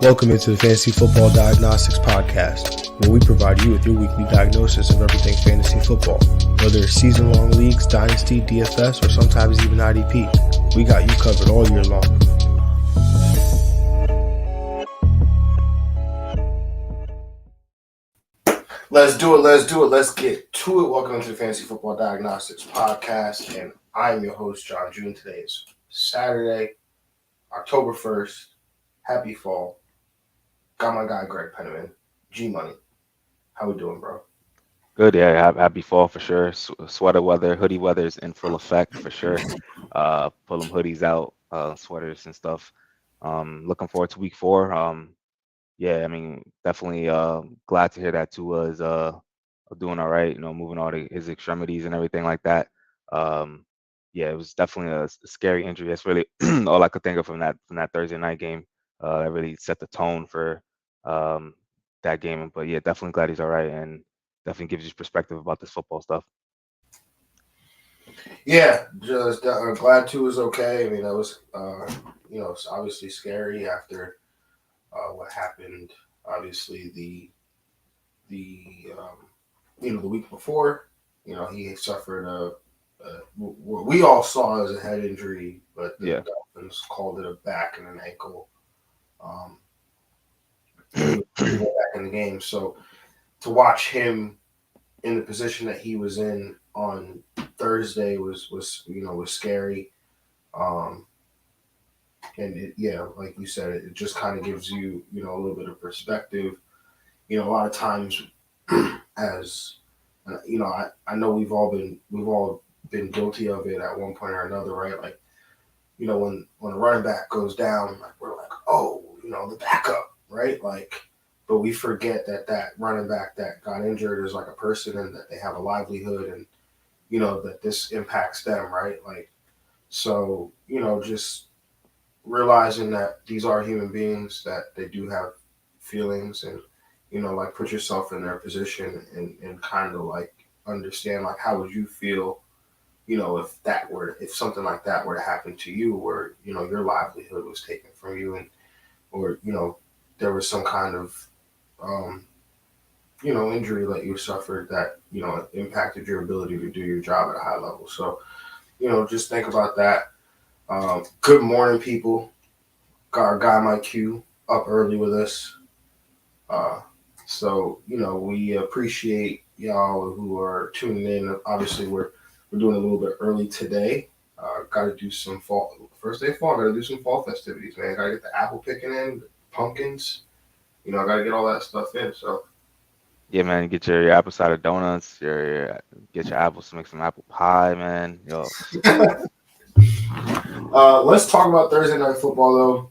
Welcome into the Fantasy Football Diagnostics Podcast, where we provide you with your weekly diagnosis of everything fantasy football. Whether it's season-long leagues, dynasty, DFS, or sometimes even IDP, we got you covered all year long. Let's do it. Let's get to it. Welcome to the Fantasy Football Diagnostics Podcast, and I'm your host, John June. Today is Saturday, October 1st. Happy fall. Got my guy, Greg Penniman, G-Money. How we doing, bro? Good, yeah. Happy fall for sure. Sweater weather, hoodie weather is in full effect for sure. Pull them hoodies out, sweaters and stuff. Looking forward to week 4. Yeah, I mean, definitely glad to hear that Tua is doing all right, moving all his extremities and everything like that. Yeah, it was definitely a scary injury. That's really all I could think of from that Thursday night game. That really set the tone for that game. But yeah, definitely glad he's all right and definitely gives you perspective about this football stuff. Yeah, just glad Tua is okay. I mean, that was it's obviously scary after what happened. Obviously, the week before, he suffered what we all saw as a head injury, but the Dolphins called it a back and an ankle. He was back in the game, so to watch him in the position that he was in on Thursday was scary. And like you said, it just kind of gives you a little bit of perspective. A lot of times, as I know we've all been guilty of it at one point or another, right? Like, when a running back goes down, like we're like, oh, the backup, right? Like, but we forget that running back that got injured is like a person and that they have a livelihood and that this impacts them, right? Like, so just realizing that these are human beings, that they do have feelings, and like put yourself in their position and kind of like understand, like, how would you feel if something like that were to happen to you, where your livelihood was taken from you, and or there was some kind of injury that you suffered that impacted your ability to do your job at a high level. So just think about that. Good morning, people. Got our guy Mike Q up early with us. So we appreciate y'all who are tuning in. Obviously, we're doing a little bit early today. Got to do some first day of fall. Got to do some fall festivities, man. Got to get the apple picking in, the pumpkins. I got to get all that stuff in. So yeah, man, get your apple cider donuts. Get your apples to make some apple pie, man. Yo. Let's talk about Thursday night football, though.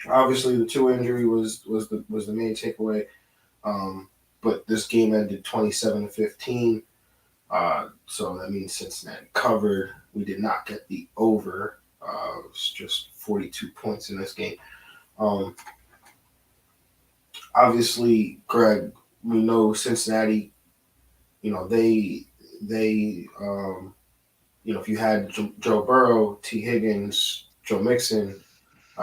Obviously, the Tua injury was the main takeaway. But this game ended 27-15. So that means Cincinnati covered. We did not get the over. It was just 42 points in this game. Obviously, Greg, we know Cincinnati, they if you had Joe Burrow, T. Higgins, Joe Mixon,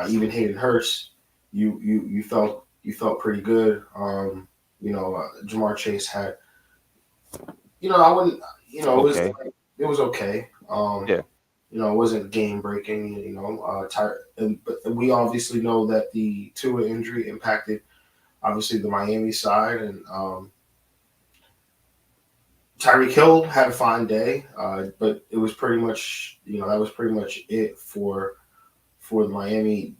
even Hayden Hurst, you felt pretty good. Jamar Chase had, I wouldn't, it was okay. It wasn't game breaking. But we obviously know that the Tua injury impacted obviously the Miami side, and Tyreek Hill had a fine day, but it was pretty much that was pretty much it for the Miami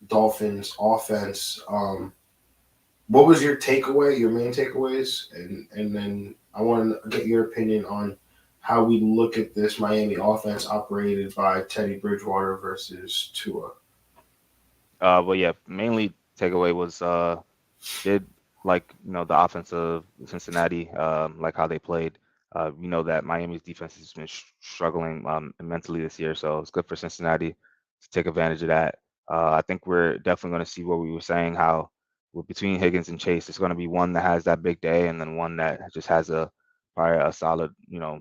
Dolphins offense. What was your main takeaways? And then I want to get your opinion on how we look at this Miami offense operated by Teddy Bridgewater versus Tua. Well, yeah, mainly takeaway was the offense of Cincinnati, like how they played. We know that Miami's defense has been struggling immensely this year, so it's good for Cincinnati to take advantage of that. I think we're definitely going to see what we were saying, how between Higgins and Chase, it's going to be one that has that big day and then one that just has probably a solid,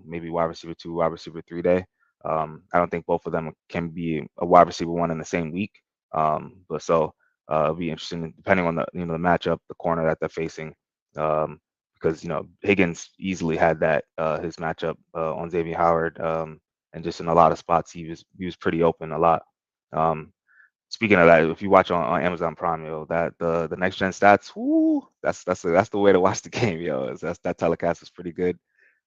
maybe wide receiver 2, wide receiver 3 day. I don't think both of them can be a wide receiver 1 in the same week. But so It'll be interesting depending on the the matchup, the corner that they're facing. Because Higgins easily had that his matchup on Xavier Howard, and just in a lot of spots he was pretty open a lot. Um, Speaking of that, if you watch on Amazon Prime, that the next gen stats, whoo, that's the way to watch the game, that telecast is pretty good.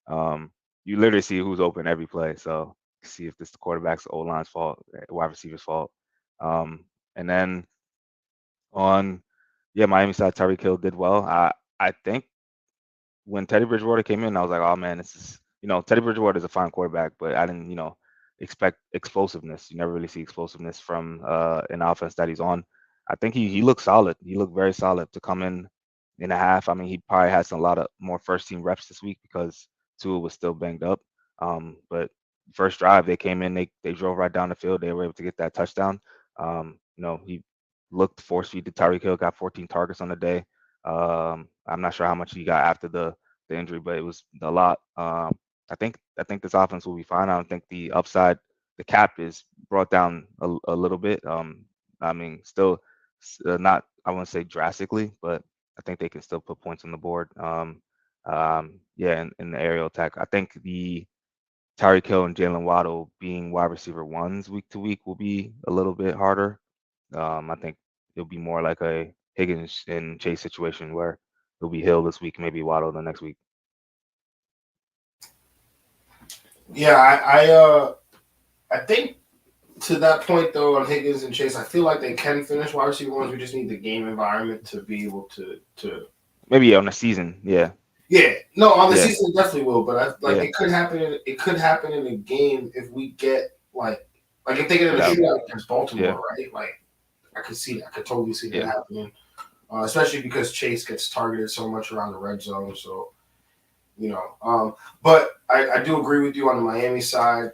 You literally see who's open every play, so see if this the quarterback's O line's fault, wide receiver's fault. And then on Miami side, Tyreek Hill did well. I think when Teddy Bridgewater came in, I was like, oh man, this is Teddy Bridgewater is a fine quarterback, but I didn't expect explosiveness. You never really see explosiveness from an offense that he's on. I think he looked solid. He looked very solid to come in a half. I mean, he probably has a lot of more first team reps this week because Tua was still banged up. But first drive they came in, they drove right down the field. They were able to get that touchdown. He looked force feed to Tyreek Hill, got 14 targets on the day. I'm not sure how much he got after the injury, but it was a lot. I think this offense will be fine. I don't think the upside, the cap is brought down a little bit. I mean, still not, I wouldn't say drastically, but I think they can still put points on the board. In the aerial attack, I think the Tyreek Hill and Jalen Waddle being wide receiver ones week to week will be a little bit harder. I think it'll be more like a Higgins and Chase situation where it'll be Hill this week, maybe Waddle the next week. Yeah, I think to that point though on Higgins and Chase, I feel like they can finish wide receiver ones. We just need the game environment to be able to maybe on the season, yeah. Yeah, no, on the season it definitely will, but it could happen. It could happen in a game if we get like if they get in a shootout against Baltimore, right? Like I could see that. I could totally see that happening, especially because Chase gets targeted so much around the red zone. So, but I do agree with you on the Miami side.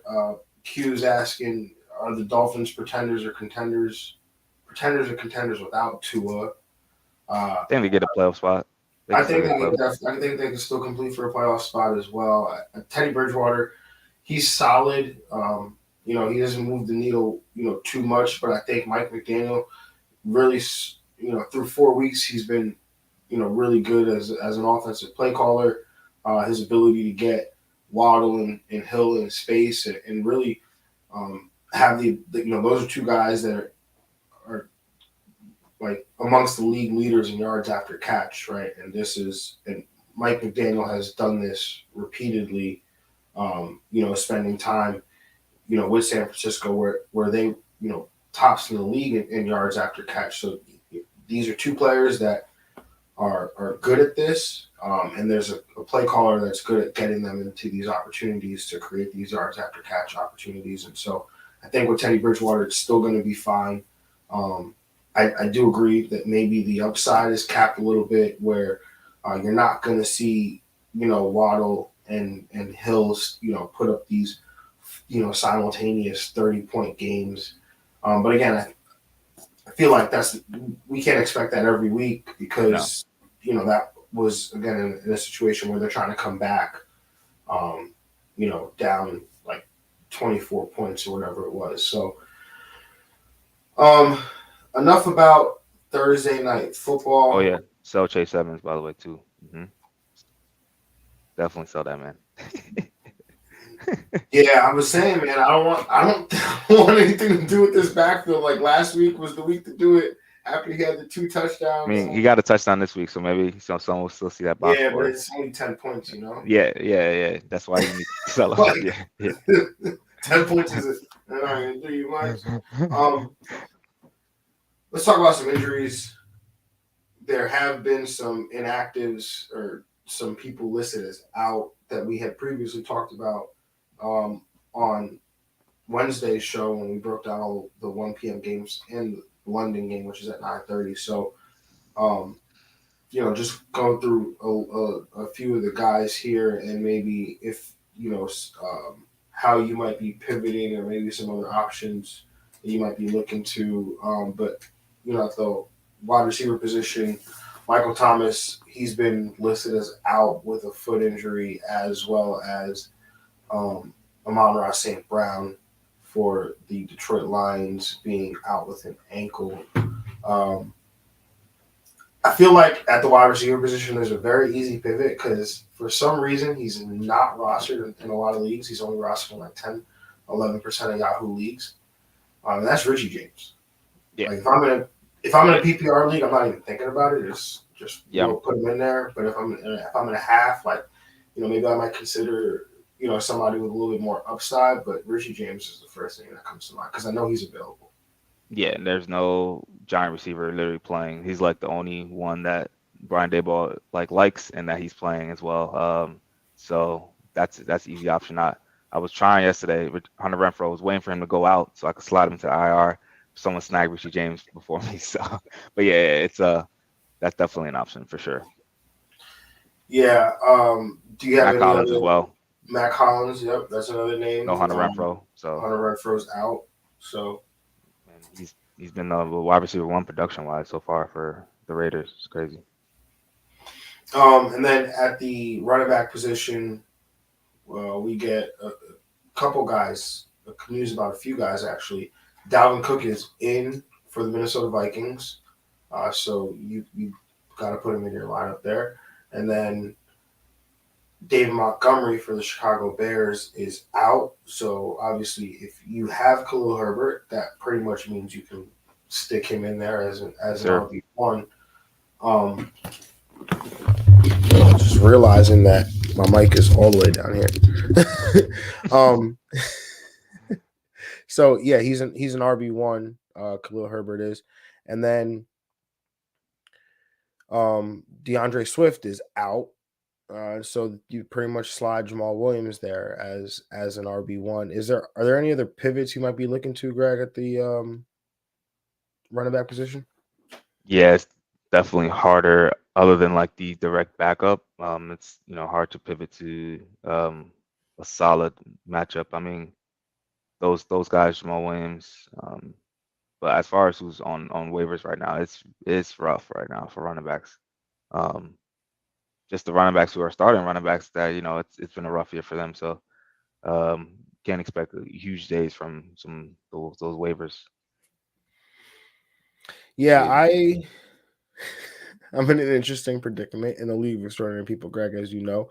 Q's asking, are the Dolphins pretenders or contenders? Pretenders or contenders without Tua? I think they get a playoff spot. I think they can still complete for a playoff spot as well. Teddy Bridgewater, he's solid. He doesn't move the needle, too much. But I think Mike McDaniel really, through 4 weeks, he's been, really good as an offensive play caller. His ability to get Waddle and Hill in space and really have those are two guys that are like amongst the league leaders in yards after catch, right? And Mike McDaniel has done this repeatedly, spending time, with San Francisco where they, tops in the league in yards after catch. So these are two players that are good at this. And there's a play caller that's good at getting them into these opportunities to create these yards after catch opportunities. And so I think with Teddy Bridgewater, it's still going to be fine. I do agree that maybe the upside is capped a little bit where you're not going to see, Waddle and Hills, put up these, simultaneous 30-point games. But again, I feel like we can't expect that every week because, that was, again, in a situation where they're trying to come back, down like 24 points or whatever it was. So, enough about Thursday night football. Oh yeah, sell Chase Evans by the way too. Mm-hmm. Definitely sell that man. Yeah, I was saying, man, I don't want anything to do with this backfield. Like last week was the week to do it after he had the 2 touchdowns. I mean, he got a touchdown this week, so maybe someone will still see that box. Yeah, but it's only 10 points, Yeah. That's why you need to sell him. Yeah. 10 points is not going to do you much. Let's talk about some injuries. There have been some inactives or some people listed as out that we had previously talked about on Wednesday's show when we broke down all the 1 p.m. games and the London game, which is at 9:30. So, just going through a few of the guys here and maybe if, how you might be pivoting or maybe some other options that you might be looking to. But, at the wide receiver position, Michael Thomas, he's been listed as out with a foot injury as well as Amon-Ra St. Brown for the Detroit Lions being out with an ankle. I feel like at the wide receiver position, there's a very easy pivot because for some reason he's not rostered in a lot of leagues. He's only rostered in like 10, 11% of Yahoo leagues. And that's Richie James. Yeah. Like if I'm in a PPR league, I'm not even thinking about it. It's just Yeah. put him in there. But if I'm in a half, like maybe I might consider somebody with a little bit more upside. But Richie James is the first thing that comes to mind because I know he's available. Yeah, and there's no giant receiver literally playing. He's like the only one that Brian Daboll likes and that he's playing as well. So that's easy option. I was trying yesterday with Hunter Renfrow. I was waiting for him to go out so I could slide him to IR. Someone snagged Richie James before me. So, but yeah, it's that's definitely an option for sure. Yeah. Do you have Matt any Collins other? as well. Matt Collins. Yep, that's another name. No Hunter Renfrow. So Hunter Renfrow's out. So. And he's been the wide receiver one production wise so far for the Raiders. It's crazy. And then at the running back position, we get a couple guys. News about a few guys actually. Dalvin Cook is in for the Minnesota Vikings, so you got to put him in your lineup there. And then David Montgomery for the Chicago Bears is out. So obviously, if you have Khalil Herbert, that pretty much means you can stick him in there as an RB1. Just realizing that my mic is all the way down here. So yeah, he's an RB1. Khalil Herbert is, and then DeAndre Swift is out. So you pretty much slide Jamal Williams there as an RB1. Are there any other pivots you might be looking to, Greg, at the running back position? Yeah, it's definitely harder other than like the direct backup. It's hard to pivot to a solid matchup. I mean, those guys, Jamal Williams. But as far as who's on waivers right now, it's rough right now for running backs. Just the running backs who are starting running backs that it's been a rough year for them. So can't expect huge days from those waivers. Yeah, I'm in an interesting predicament in the league of extraordinary people, Greg, as you know.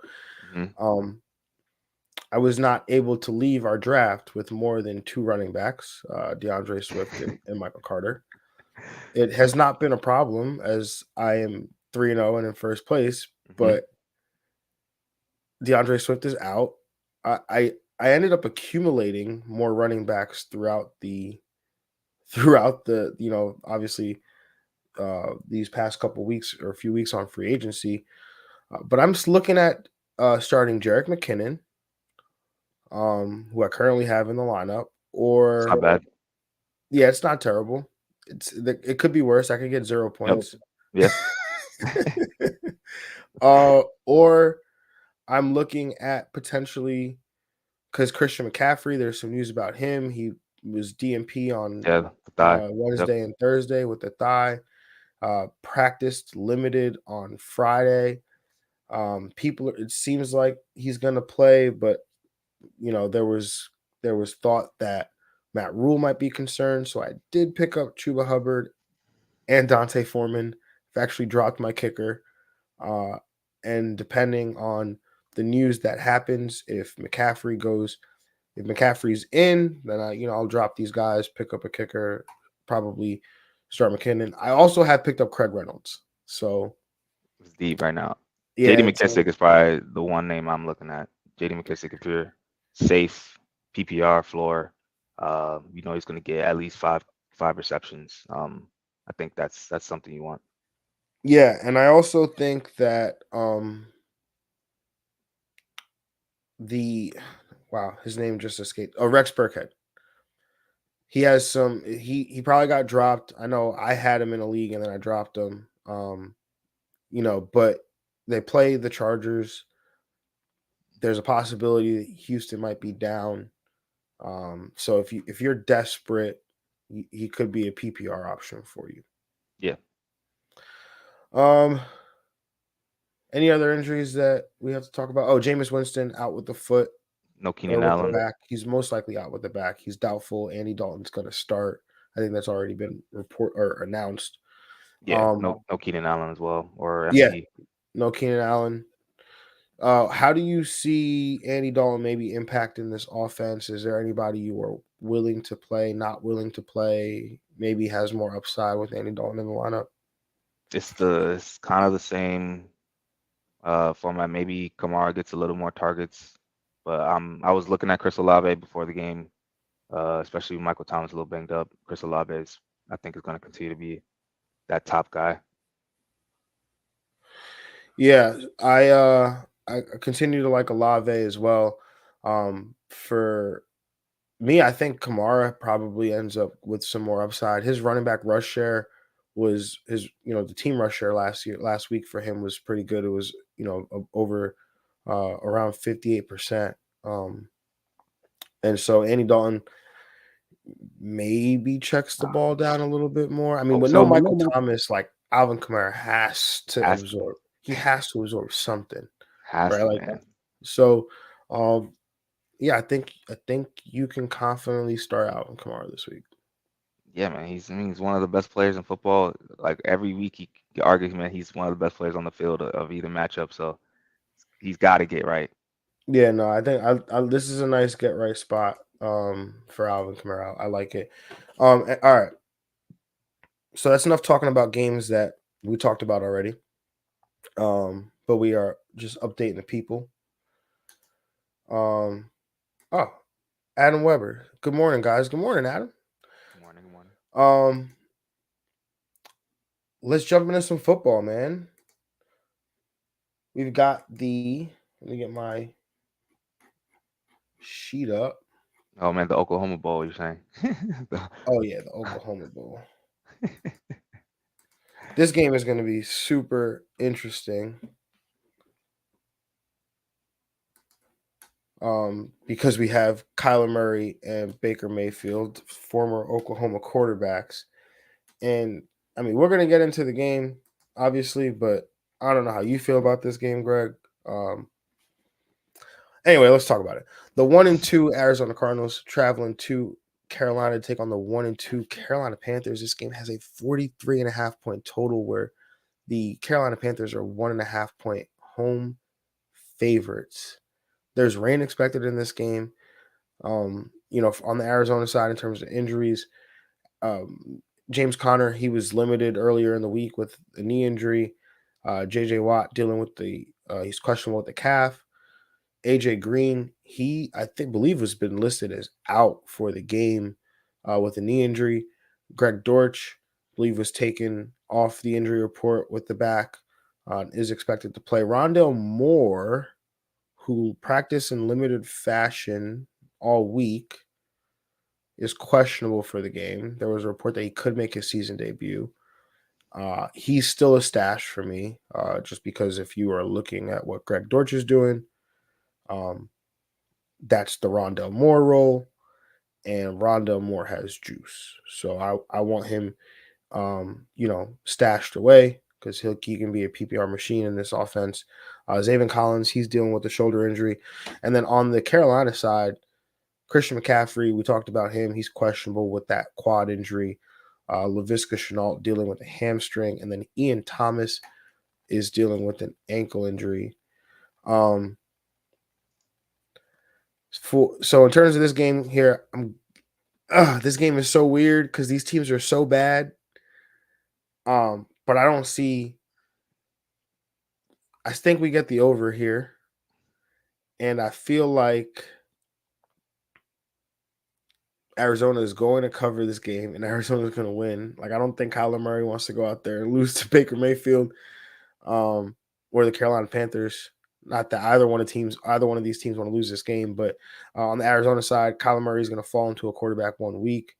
Mm-hmm. I was not able to leave our draft with more than two running backs, DeAndre Swift and Michael Carter. It has not been a problem as I am 3-0 and in first place, but DeAndre Swift is out. I ended up accumulating more running backs throughout the obviously these past couple weeks or a few weeks on free agency. But I'm just looking at starting Jerick McKinnon, who I currently have in the lineup. Or It's not bad. Yeah, it's not terrible. It could be worse. I could get 0 points. Yep. Yeah. Or I'm looking at potentially because Christian McCaffrey. There's some news about him. He was DNP on Wednesday and Thursday with the thigh. Practiced limited on Friday. It seems like he's gonna play, but there was thought that Matt Rule might be concerned, so I did pick up Chuba Hubbard and Dante Foreman. I've actually dropped my kicker, and depending on the news that happens, if McCaffrey's in, then I'll drop these guys, pick up a kicker, probably start McKinnon. I also have picked up Craig Reynolds, so it's deep right now. Yeah, JD McKissick is probably the one name I'm looking at. JD McKissick, if you're safe, PPR floor, he's going to get at least five receptions. I think that's something you want. Yeah, and I also think that his name just escaped. Oh, Rex Burkhead. He has some. He probably got dropped. I know I had him in a league and then I dropped him. But they play the Chargers. There's a possibility that Houston might be down. So if you're desperate, he could be a PPR option for you. Yeah. Any other injuries that we have to talk about? Oh, Jameis Winston out with the foot. No Keenan Allen. The back. He's most likely out with the back. He's doubtful. Andy Dalton's going to start. I think that's already been announced. Yeah, no Keenan Allen as well, or Yeah, FT. no Keenan Allen. How do you see Andy Dalton maybe impacting this offense? Is there anybody you are willing to play, not willing to play, maybe has more upside with Andy Dalton in the lineup? It's kind of the same format. Maybe Kamara gets a little more targets, but I was looking at Chris Olave before the game, especially with Michael Thomas a little banged up. Chris Olave I think is going to continue to be that top guy. Yeah, I continue to like Olave as well. For me, I think Kamara probably ends up with some more upside. His running back rush share was the team rush share last week for him was pretty good. It was, over around 58%. And so Andy Dalton maybe checks the ball down a little bit more. I mean, Hope with no so. Michael Thomas, like Alvin Kamara has to Has to, absorb. He has to absorb something, has right? to, Like, man. so, yeah, I think you can confidently start Alvin Kamara this week. Yeah, man. He's one of the best players in football. Like every week, he argues, man, he's one of the best players on the field of either matchup. So he's got to get right. Yeah, no, I think this is a nice get right spot for Alvin Kamara. I like it. All right. So that's enough talking about games that we talked about already. But we are just updating the people. Oh, Adam Weber. Good morning, guys. Good morning, Adam. Good morning. Good morning. Let's jump into some football, man. We've got let me get my sheet up. Oh man, the Oklahoma Bowl. You're saying? Oh yeah, the Oklahoma Bowl. This game is going to be super interesting. Because we have Kyler Murray and Baker Mayfield, former Oklahoma quarterbacks. And I mean, we're going to get into the game, obviously, but I don't know how you feel about this game, Greg. Anyway, let's talk about it. The 1-2 Arizona Cardinals traveling to Carolina to take on the 1-2 Carolina Panthers. This game has a 43.5 point total where the Carolina Panthers are 1.5 point home favorites. There's rain expected in this game. On the Arizona side in terms of injuries, James Conner, he was limited earlier in the week with a knee injury. J.J. Watt dealing with he's questionable with the calf. A.J. Green, believe has been listed as out for the game with a knee injury. Greg Dortch, I believe, was taken off the injury report with the back, is expected to play. Rondale Moore, who practiced in limited fashion all week, is questionable for the game. There was a report that he could make his season debut. He's still a stash for me, just because if you are looking at what Greg Dortch is doing, that's the Rondale Moore role, and Rondale Moore has juice. So I want him, stashed away because he can be a PPR machine in this offense. Zaven Collins, he's dealing with a shoulder injury. And then on the Carolina side, Christian McCaffrey, we talked about him. He's questionable with that quad injury. Laviska Shenault dealing with a hamstring. And then Ian Thomas is dealing with an ankle injury. So in terms of this game here, this game is so weird because these teams are so bad. But I don't see. I think we get the over here, and I feel like Arizona is going to cover this game, and Arizona is going to win. Like, I don't think Kyler Murray wants to go out there and lose to Baker Mayfield, or the Carolina Panthers. Not that either one of these teams want to lose this game, but on the Arizona side, Kyler Murray is going to fall into a quarterback 1 week.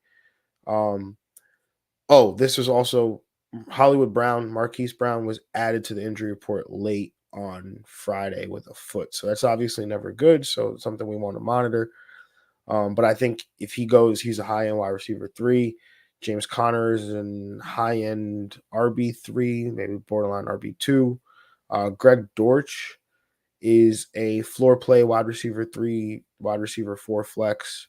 This was also Hollywood Brown. Marquise Brown was added to the injury report late on Friday with a foot, so that's obviously never good. So it's something we want to monitor. But I think if he goes, he's a high-end wide receiver 3. James Conner is an high-end RB3, maybe borderline RB2. Greg Dortch is a floor play wide receiver 3, wide receiver 4 flex.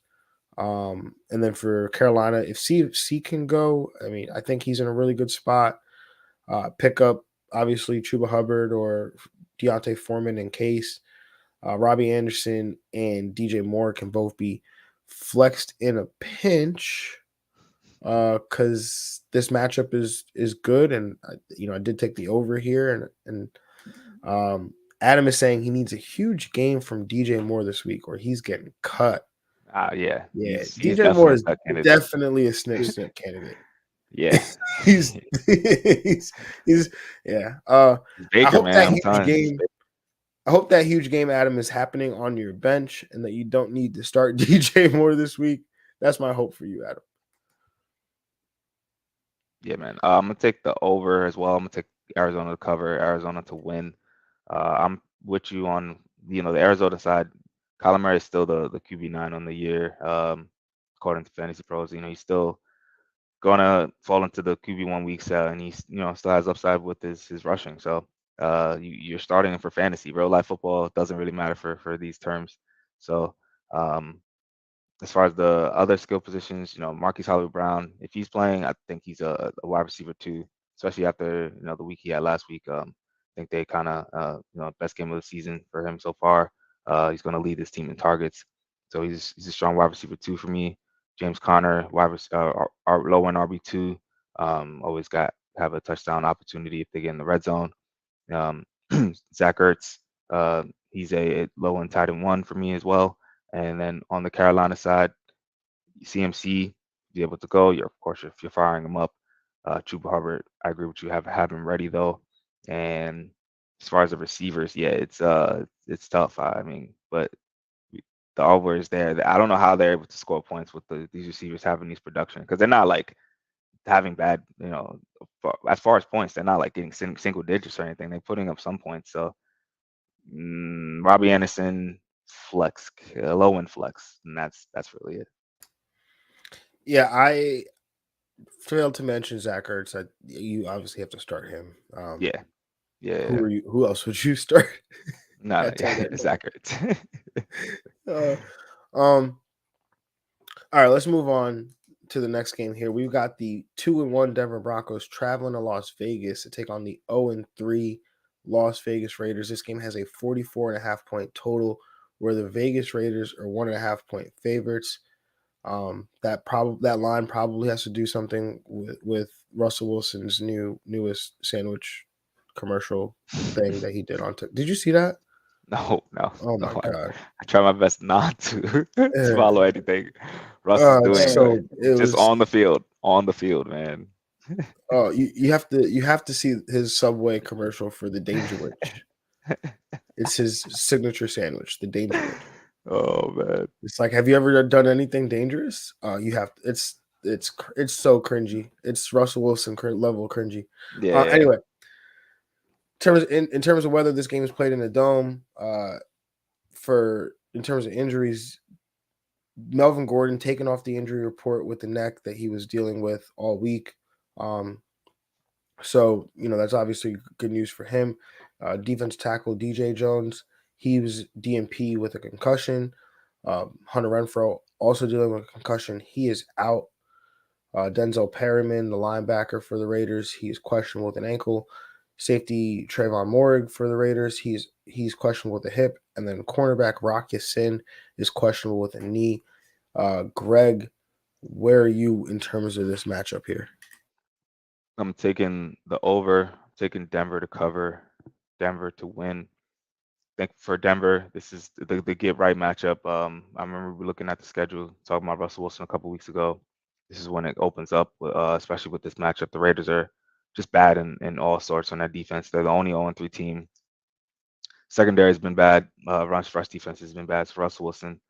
And then for Carolina, if C can go, I mean, I think he's in a really good spot. Pick up obviously Chuba Hubbard or Deontay Foreman in case. Robbie Anderson and DJ Moore can both be flexed in a pinch because this matchup is good, and I did take the over here, and Adam is saying he needs a huge game from DJ Moore this week, or he's getting cut. Yeah, Yeah, he's DJ Moore definitely a is cut candidate. definitely a snip candidate. Yeah, he's he's yeah. I Baker, hope man. that I'm huge telling you. game. I hope that huge game, Adam, is happening on your bench, and that you don't need to start DJ Moore this week. That's my hope for you, Adam. Yeah, man. I'm gonna take the over as well. I'm gonna take Arizona to cover, Arizona to win. I'm with you on the Arizona side. Kyler Murray is still the QB9 on the year, according to Fantasy Pros. He's still gonna fall into the QB1 weeks, and he's still has upside with his rushing. So you're starting him for fantasy. Real life football doesn't really matter for these terms. So um, as far as the other skill positions, Marquise Hollywood Brown, if he's playing, I think he's a wide receiver too, especially after the week he had last week. I think they kind of best game of the season for him so far. He's going to lead this team in targets, so he's a strong wide receiver too for me. James Conner, our low end RB2, always have a touchdown opportunity if they get in the red zone. Um, Zach Ertz, he's a low end tight end one for me as well. And then on the Carolina side, CMC be able to go. Of course, if you're firing him up, Chuba Hubbard, I agree with you. Have him ready though. And as far as the receivers, yeah, it's tough. I mean, but the over is there. I don't know how they're able to score points with these receivers having these production because they're not like having bad, as far as points, they're not like getting single digits or anything. They're putting up some points. So Robbie Anderson flex, low end flex, and that's really it. Yeah, I failed to mention Zach Ertz. You obviously have to start him. Yeah. Who else would you start? No, Tight end. Zach Ertz. All right, let's move on to the next game here. We've got the 2-1 Denver Broncos traveling to Las Vegas to take on the 0-3 Las Vegas Raiders. This game has a 44.5-point total, where the Vegas Raiders are 1.5-point favorites. That line probably has to do something with Russell Wilson's newest sandwich commercial thing that he did on TikTok. Did you see that? No. Oh my no, god! I try my best not to follow anything Russ is doing. So it just was on the field, man. Oh, you have to see his Subway commercial for the Danger Witch. It's his signature sandwich, the Danger Witch. Oh man, it's like, have you ever done anything dangerous? You have. It's so cringy. It's Russell Wilson level cringy. Yeah. Anyway, in terms of whether this game is played in a dome, in terms of injuries, Melvin Gordon taken off the injury report with the neck that he was dealing with all week. So, that's obviously good news for him. Defense tackle DJ Jones, he was DNP with a concussion. Hunter Renfrow also dealing with a concussion. He is out. Denzel Perryman, the linebacker for the Raiders, he is questionable with an ankle. Safety Trayvon Morrig for the Raiders, he's questionable with a hip. And then cornerback Rock Ya-Sin is questionable with a knee. Greg, where are you in terms of this matchup here? I'm taking the over, taking Denver to cover, Denver to win. I think for Denver, this is the get right matchup. I remember looking at the schedule, talking about Russell Wilson a couple weeks ago. This is when it opens up, especially with this matchup. The Raiders are just bad in all sorts on that defense. They're the only 0-3 team. Secondary has been bad. Rush defense has been bad. So Russell Wilson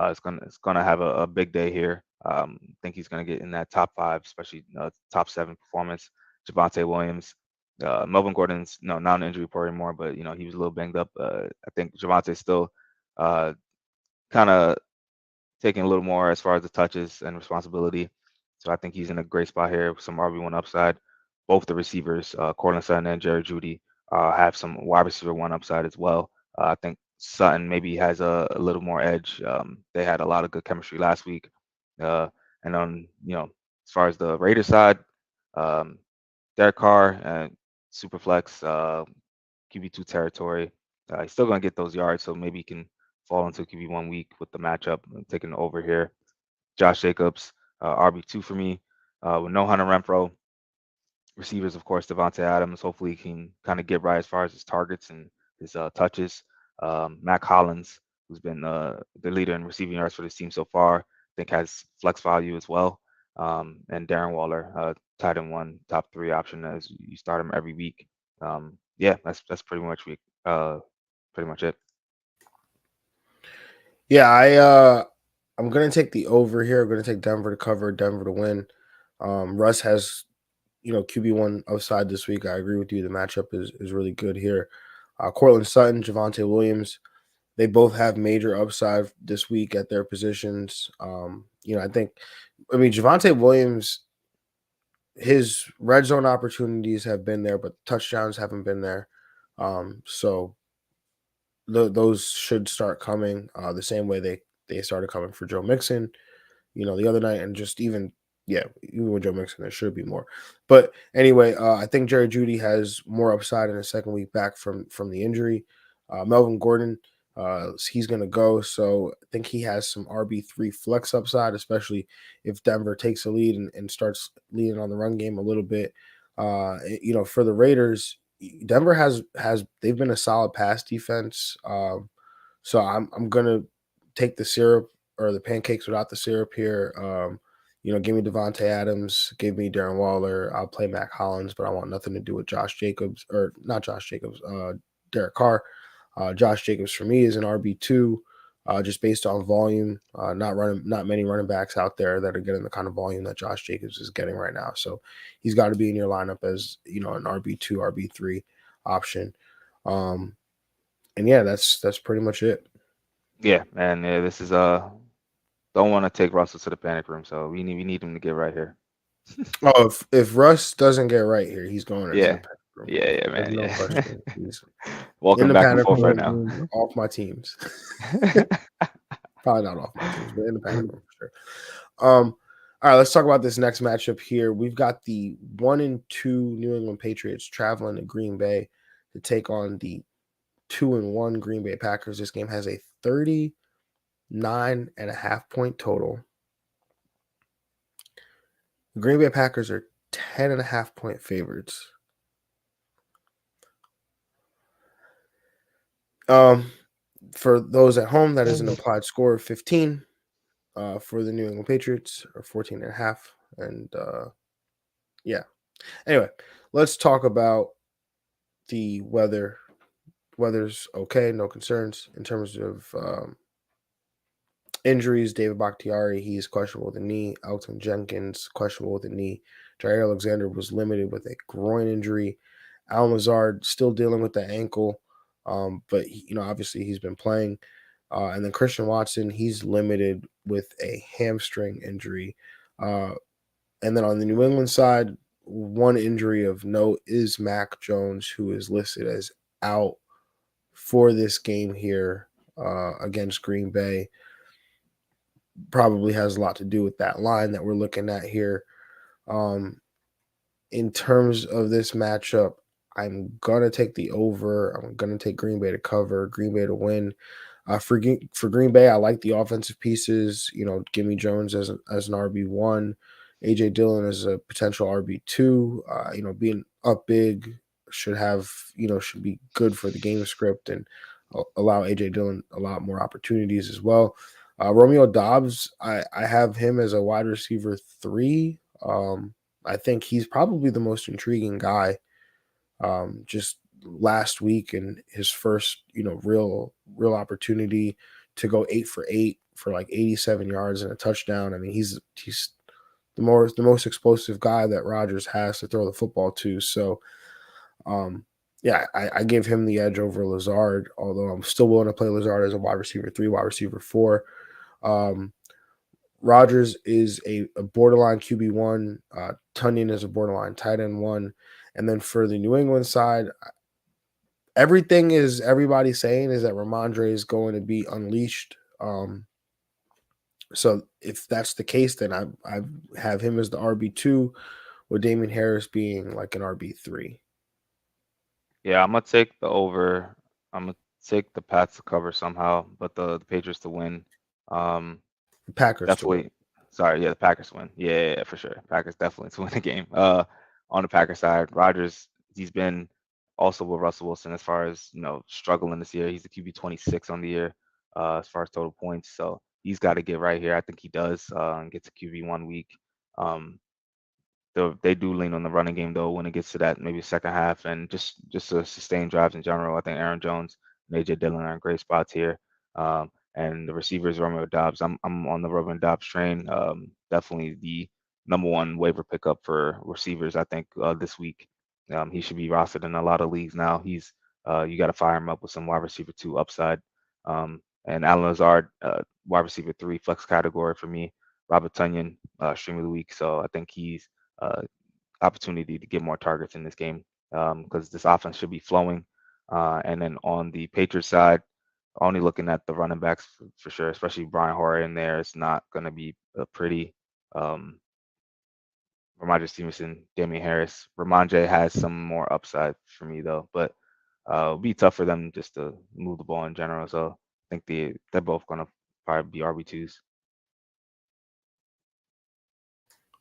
is gonna have a big day here. I think he's gonna get in that top 5, especially top 7 performance. Javonte Williams, Melvin Gordon's not an injury report anymore, but he was a little banged up. I think Javonte's still kind of taking a little more as far as the touches and responsibility. So I think he's in a great spot here with some RB1 upside. Both the receivers, Cortland Sutton and Jerry Jeudy, have some wide receiver 1 upside as well. I think Sutton maybe has a little more edge. They had a lot of good chemistry last week. And on, as far as the Raiders side, Derek Carr, super flex, QB2 territory. He's still going to get those yards, so maybe he can fall into QB1 week with the matchup. I'm taking the over here. Josh Jacobs, RB2 for me, with no Hunter Renfro. Receivers, of course, Devontae Adams. Hopefully, he can kind of get right as far as his targets and his touches. Mac Hollins, who's been the leader in receiving yards for this team so far, I think has flex value as well. And Darren Waller, tight end 1, top 3 option as you start him every week. Yeah, that's pretty much it. Yeah, I'm gonna take the over here. I'm gonna take Denver to cover, Denver to win. Russ has QB1 upside this week. I agree with you. The matchup is really good here. Cortland Sutton, Javonte Williams, they both have major upside this week at their positions. Javonte Williams, his red zone opportunities have been there, but touchdowns haven't been there. So those should start coming the same way they started coming for Joe Mixon, the other night, and just even with Joe Mixon, there should be more. But anyway, I think Jerry Jeudy has more upside in his second week back from the injury. Melvin Gordon, he's going to go, so I think he has some RB3 flex upside, especially if Denver takes a lead and starts leading on the run game a little bit. For the Raiders, Denver has they've been a solid pass defense. So I'm gonna take the syrup or the pancakes without the syrup here. Give me Devontae Adams, give me Darren Waller. I'll play Mac Hollins, but I want nothing to do with Josh Jacobs, or not Josh Jacobs, Derek Carr. Josh Jacobs for me is an RB2, just based on volume. Not many running backs out there that are getting the kind of volume that Josh Jacobs is getting right now. So he's got to be in your lineup as an RB2, RB3 option. And yeah, that's pretty much it. Yeah, and this is don't want to take Russell to the panic room, so we need him to get right here. Oh, if Russ doesn't get right here, he's going into the panic room. Yeah, man. There's no question. He's Welcome back and forth right now. Off my teams. Probably not off my teams, but in the panic room for sure. All right, let's talk about this next matchup here. We've got the 1-2 New England Patriots traveling to Green Bay to take on the 2-1 Green Bay Packers. This game has a 39.5 point total. The Green Bay Packers are 10.5 point favorites. For those at home, that is an implied score of 15 for the New England Patriots, or 14.5. And yeah. Anyway, let's talk about the weather. Weather's okay, no concerns in terms of injuries. David Bakhtiari, he's questionable with a knee. Elton Jenkins, questionable with a knee. Jair Alexander was limited with a groin injury. Al Lazard still dealing with the ankle, but obviously he's been playing. And then Christian Watson, he's limited with a hamstring injury. And then on the New England side, one injury of note is Mac Jones, who is listed as out for this game here against Green Bay. Probably has a lot to do with that line that we're looking at here. In terms of this matchup, I'm going to take the over. I'm going to take Green Bay to cover, Green Bay to win. For Green Bay, I like the offensive pieces. Give me Jones as an RB1, A.J. Dillon as a potential RB2. Being up big should be good for the game script and allow A.J. Dillon a lot more opportunities as well. Romeo Doubs, I have him as a wide receiver 3. I think he's probably the most intriguing guy. Just last week in his first, real opportunity to go 8 for 8 for like 87 yards and a touchdown. I mean, he's the most explosive guy that Rodgers has to throw the football to. So, I give him the edge over Lazard, although I'm still willing to play Lazard as a wide receiver 3, wide receiver 4. Rodgers is a borderline QB1. Tunyon is a borderline tight end 1. And then for the New England side, everybody's saying is that Ramondre is going to be unleashed. So if that's the case, then I have him as the RB2, with Damien Harris being like an RB3. Yeah, I'm gonna take the over. I'm gonna take the Pats to cover somehow, but the Patriots to win. Um, The Packers to win. Definitely. Sorry, yeah, the Packers win. Yeah, for sure. Packers definitely to win the game. On the Packers side, Rodgers, he's been also with Russell Wilson as far as struggling this year. He's the QB 26 on the year, as far as total points. So he's got to get right here. I think he does. And get to QB 1 week. Um, they do lean on the running game though when it gets to that maybe second half and just to sustain drives in general. I think Aaron Jones and AJ Dillon are in great spots here. And the receivers Romeo Dobbs. I'm on the Romeo Dobbs train. Definitely the number one waiver pickup for receivers. I think this week. He should be rostered in a lot of leagues now. He's you got to fire him up with some wide receiver 2 upside. And Alan Lazard, wide receiver 3 flex category for me. Robert Tunyon, stream of the week. So I think he's uh, opportunity to get more targets in this game because this offense should be flowing. And then on the Patriots side, only looking at the running backs for sure, especially Brian Hoyer in there. It's not going to be a pretty. Ramondre Stevenson, Damian Harris. Ramondre has some more upside for me though, but it'll be tough for them just to move the ball in general. So I think they're both going to probably be RB2s.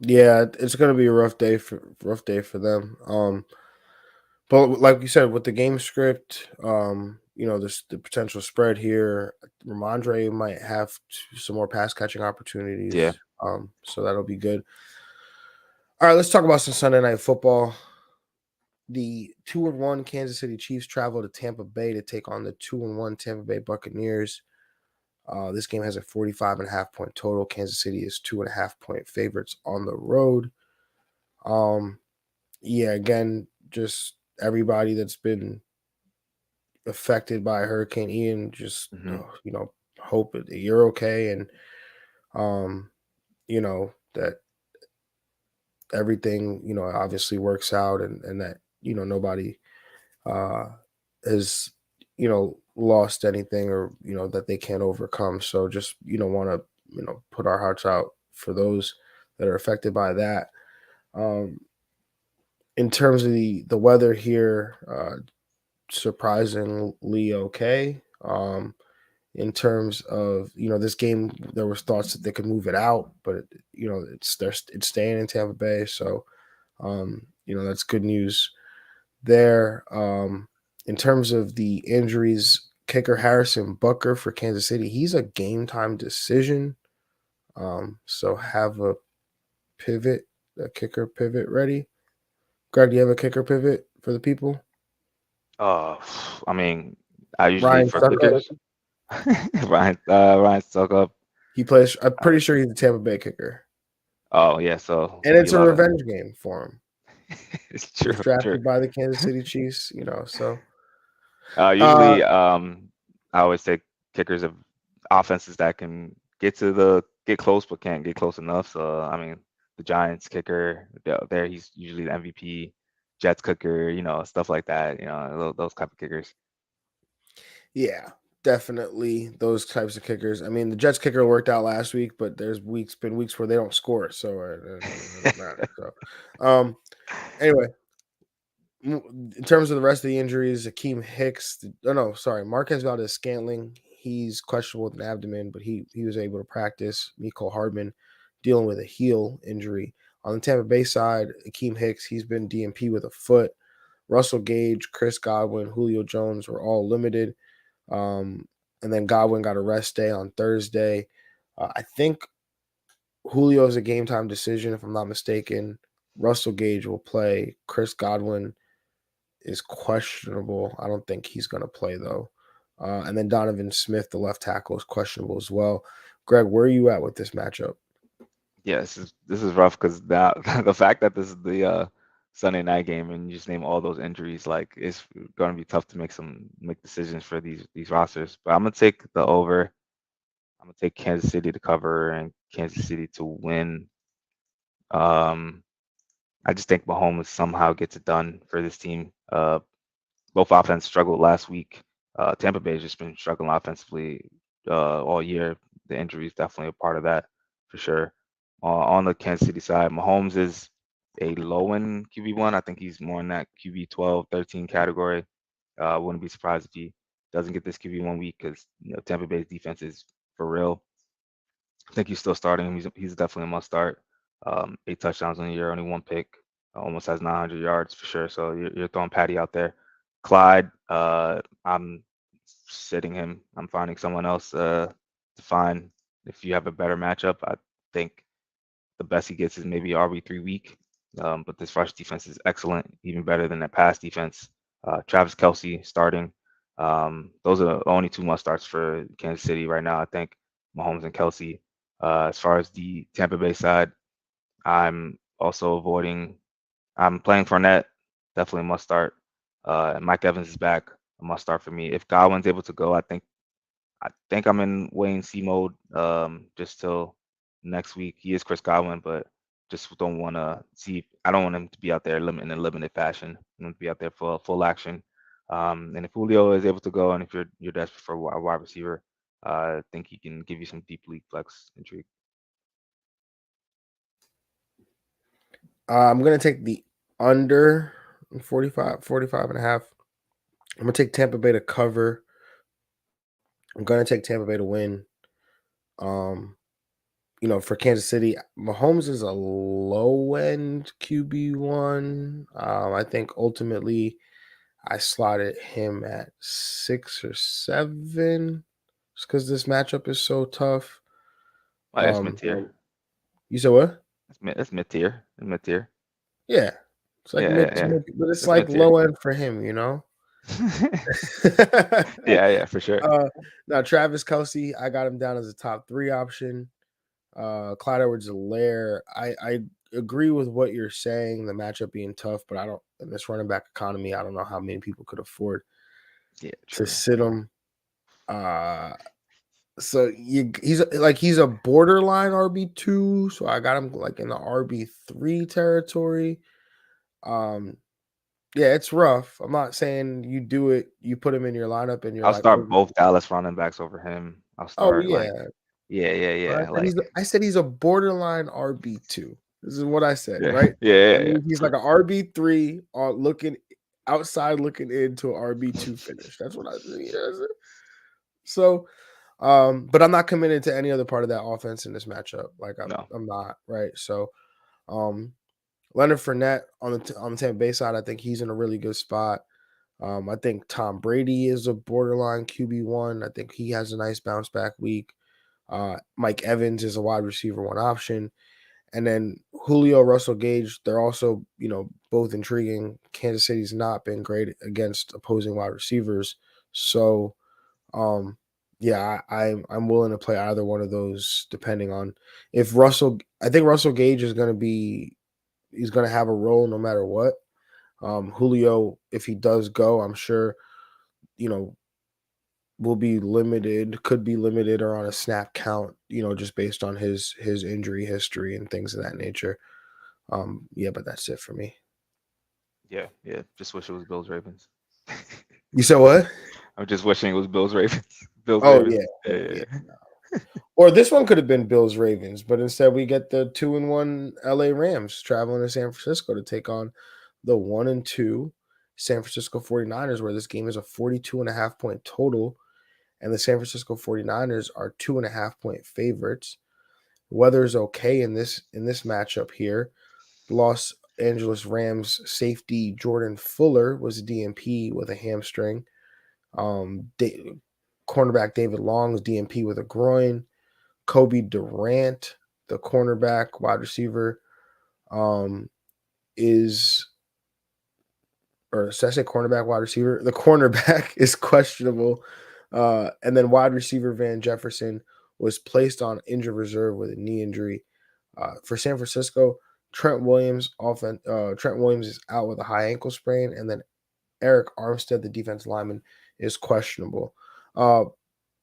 Yeah, it's gonna be a rough day for them. But like you said, with the game script, this the potential spread here. Ramondre might have some more pass catching opportunities. Yeah. So that'll be good. All right, let's talk about some Sunday night football. The 2-1 Kansas City Chiefs travel to Tampa Bay to take on the 2-1 Tampa Bay Buccaneers. This game has a 45.5 point total. Kansas City is 2.5 point favorites on the road. Yeah, again, just everybody that's been affected by Hurricane Ian, just hope that you're okay, and that everything obviously works out, and that nobody has lost anything, or that they can't overcome. So just want to put our hearts out for those that are affected by that. In terms of the weather here, surprisingly okay. In terms of this game, there was thoughts that they could move it out, but it's staying in Tampa Bay, so that's good news there. In terms of the injuries, kicker Harrison Butker for Kansas City, he's a game time decision. So have a kicker pivot ready. Greg, do you have a kicker pivot for the people? I mean, I usually Ryan for Suckup. kickers. Ryan Suckup. He plays. I'm pretty sure he's a Tampa Bay kicker. Oh yeah, so And it's a revenge game for him. It's true. He's drafted by the Kansas City Chiefs, so. Usually, I always take kickers of offenses that can get close but can't get close enough. So I mean, the Giants kicker, there he's usually the MVP. Jets kicker, stuff like that. Those type of kickers. Yeah, definitely those types of kickers. I mean, the Jets kicker worked out last week, but there's been weeks where they don't score, so it doesn't matter. So, anyway, in terms of the rest of the injuries, Akeem Hicks. Marquez Valdes-Scantling. He's questionable with an abdomen, but he was able to practice. Mecole Hardman dealing with a heel injury. On the Tampa Bay side, Akeem Hicks, he's been DNP with a foot. Russell Gage, Chris Godwin, Julio Jones were all limited. And then Godwin got a rest day on Thursday. I think Julio is a game time decision, if I'm not mistaken. Russell Gage will play. Chris Godwin is questionable. I don't think he's going to play, though. And then Donovan Smith, the left tackle, is questionable as well. Greg, where are you at with this matchup? Yeah, this is rough because the fact that this is the Sunday night game and you just name all those injuries, like it's going to be tough to make decisions for these rosters. But I'm gonna take the over. I'm gonna take Kansas City to cover and Kansas City to win. I just think Mahomes somehow gets it done for this team. Both offense struggled last week. Tampa Bay has just been struggling offensively all year. The injury is definitely a part of that for sure. On the Kansas City side, Mahomes is a low-end QB1. I think he's more in that QB 12, 13 category. Wouldn't be surprised if he doesn't get this QB1 week because Tampa Bay's defense is for real. I think he's still starting him. He's definitely a must start. 8 touchdowns in a year, only 1 pick. Almost has 900 yards for sure. So you're throwing Patty out there. Clyde, I'm sitting him. I'm finding someone else to find. If you have a better matchup, I think the best he gets is maybe RB3 week. But this rush defense is excellent, even better than that pass defense. Travis Kelce starting. Those are the only 2 must starts for Kansas City right now. I think Mahomes and Kelce. As far as the Tampa Bay side, I'm also avoiding. I'm playing Fournette, definitely a must start. And Mike Evans is back, a must start for me. If Godwin's able to go, I think I'm in wait and see mode just till next week. He is Chris Godwin, but just don't want to see. I don't want him to be out there in a limited fashion. I want to be out there for full action. And if Julio is able to go, and if you're desperate for a wide receiver, I think he can give you some deep league flex intrigue. I'm going to take the under 45 and a half. I'm going to take Tampa Bay to cover. I'm going to take Tampa Bay to win. For Kansas City, Mahomes is a low-end QB1. I think ultimately I slotted him at 6 or 7 just because this matchup is so tough. That's mid-tier. You said what? That's mid-tier. Mid-tier. Yeah. It's like but it's like low end for him, Yeah, for sure. Now Travis Kelce, I got him down as a top 3 option. Clyde Edwards-Helaire, I agree with what you're saying, the matchup being tough, but I don't, in this running back economy, I don't know how many people could afford to sit him. So he's a borderline RB2, so I got him like in the RB3 territory. Yeah, it's rough. I'm not saying you do it, you put him in your lineup and you're I'll start both Dallas running backs over him. I'll start yeah. I said he's a borderline RB2. This is what I said, yeah, right? Yeah. He's like an RB3 looking outside, looking into an RB2 finish. That's what I think. So, but I'm not committed to any other part of that offense in this matchup. Like I'm not, right? So, Leonard Fournette on the Tampa Bay side, I think he's in a really good spot. I think Tom Brady is a borderline QB1. I think he has a nice bounce back week. Mike Evans is a wide receiver 1 option. And then Julio, Russell Gage, they're also, both intriguing. Kansas City's not been great against opposing wide receivers. So, I'm willing to play either one of those depending on if I think Russell Gage is going to he's going to have a role no matter what. Julio, if he does go, I'm sure, will be limited, could be limited or on a snap count, just based on his injury history and things of that nature. But that's it for me. Yeah. Just wish it was Bills Ravens. You said what? I'm just wishing it was Bills Ravens. Ravens. Yeah. Or this one could have been Bills Ravens, but instead we get the 2-1 LA Rams traveling to San Francisco to take on the 1-2 San Francisco 49ers, where this game is a 42.5 point total, and the San Francisco 49ers are 2.5 point favorites. Weather's okay in this matchup here. Los Angeles Rams safety Jordan Fuller was a DNP with a hamstring. Cornerback David Long's DNP with a groin. Kobe Durant, the cornerback wide receiver, should I say cornerback wide receiver? The cornerback is questionable. And then wide receiver Van Jefferson was placed on injured reserve with a knee injury. For San Francisco, Trent Williams is out with a high ankle sprain, and then Eric Armstead, the defense lineman, is questionable.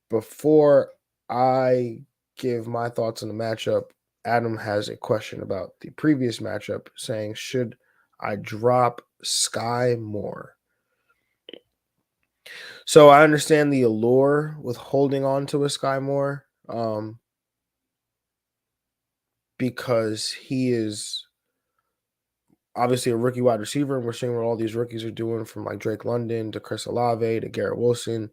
Before I give my thoughts on the matchup, Adam has a question about the previous matchup, saying, should I drop Sky Moore? So I understand the allure with holding on to a Sky Moore, because he is obviously a rookie wide receiver, and we're seeing what all these rookies are doing, from like Drake London to Chris Olave to Garrett Wilson.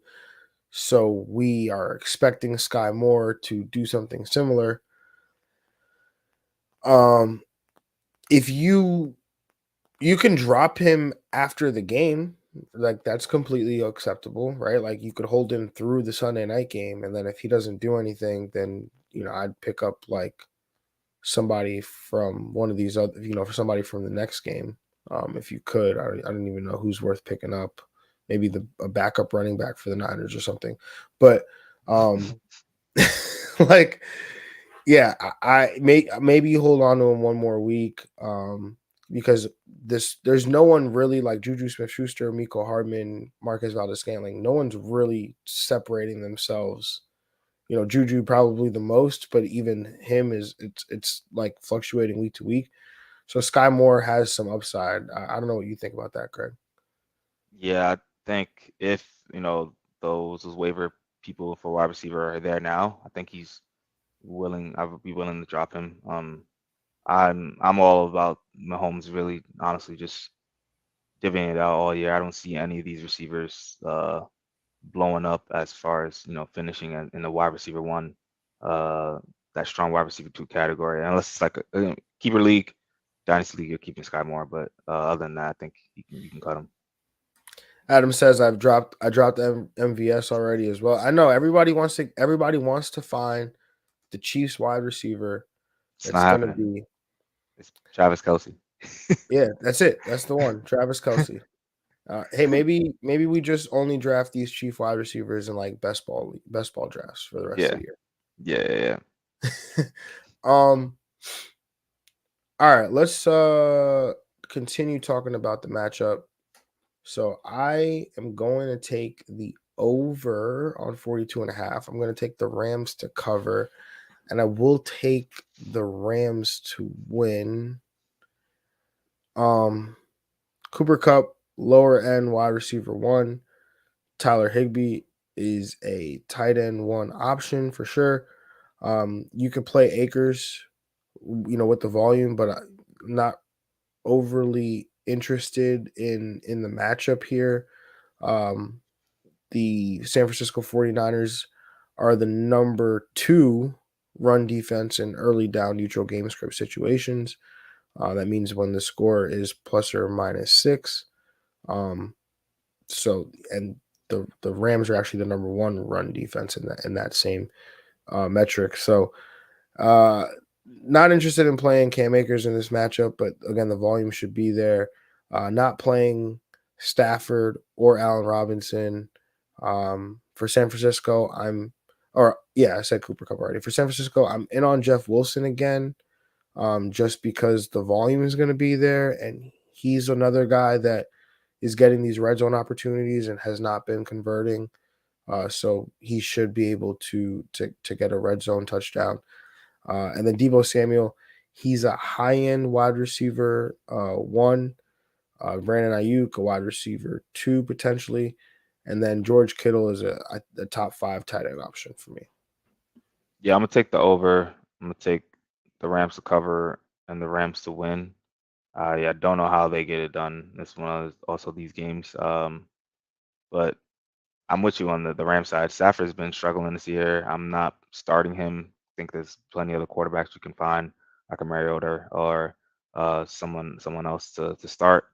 So we are expecting Sky Moore to do something similar. If you can drop him after the game, like that's completely acceptable, right? Like you could hold him through the Sunday night game, and then if he doesn't do anything, then I'd pick up like somebody from one of these other, for somebody from the next game. If you could, I don't even know who's worth picking up. Maybe a backup running back for the Niners or something. But like, yeah, I maybe hold on to him one more week. Because there's no one really like Juju Smith-Schuster, Miko Hardman, Marquez Valdes-Scantling. No one's really separating themselves. Juju probably the most, but even him it's like fluctuating week to week. So Sky Moore has some upside. I don't know what you think about that, Craig. Yeah, I think if those waiver people for wide receiver are there now, I think he's willing. I would be willing to drop him. I'm all about Mahomes really, honestly, just divvying it out all year. I don't see any of these receivers blowing up as far as finishing in the wide receiver one, that strong wide receiver two category, unless it's like a keeper league, dynasty league, you're keeping Sky Moore. But other than that, I think you can cut him. Adam says I dropped MVS already as well. I know everybody wants to find the Chiefs wide receiver. It's It's not gonna happening. be It's Travis Kelce. yeah, that's it. That's the one, Travis Kelce. Hey, maybe we just only draft these chief wide receivers in like best ball drafts for the rest of Yeah, the year. yeah. All right, let's continue talking about the matchup. So I am going to take the over on 42.5. I'm going to take the Rams to cover, and I will take the Rams to win. Cooper Kupp, lower end wide receiver one. Tyler Higbee is a tight end one option for sure. You can play Akers, with the volume, but I'm not overly interested in the matchup here. The San Francisco 49ers are the number 2 run defense in early down neutral game script situations. That means when the score is plus or minus 6. So, and the Rams are actually the number 1 run defense in that same metric. So, not interested in playing Cam Akers in this matchup, but again, the volume should be there. Not playing Stafford or Allen Robinson. For San Francisco, I said Cooper Kupp already. For San Francisco, I'm in on Jeff Wilson again, just because the volume is going to be there, and he's another guy that is getting these red zone opportunities and has not been converting. So he should be able to get a red zone touchdown. And then Deebo Samuel, he's a high-end wide receiver, 1. Brandon Ayuk, a wide receiver 2 potentially. And then George Kittle is a top 5 tight end option for me. Yeah, I'm gonna take the over. I'm gonna take the Rams to cover and the Rams to win. Yeah, I don't know how they get it done. It's one of also these games. But I'm with you on the Ram side. Stafford's been struggling this year. I'm not starting him. I think there's plenty of other quarterbacks you can find, like a Mariota or someone else to start.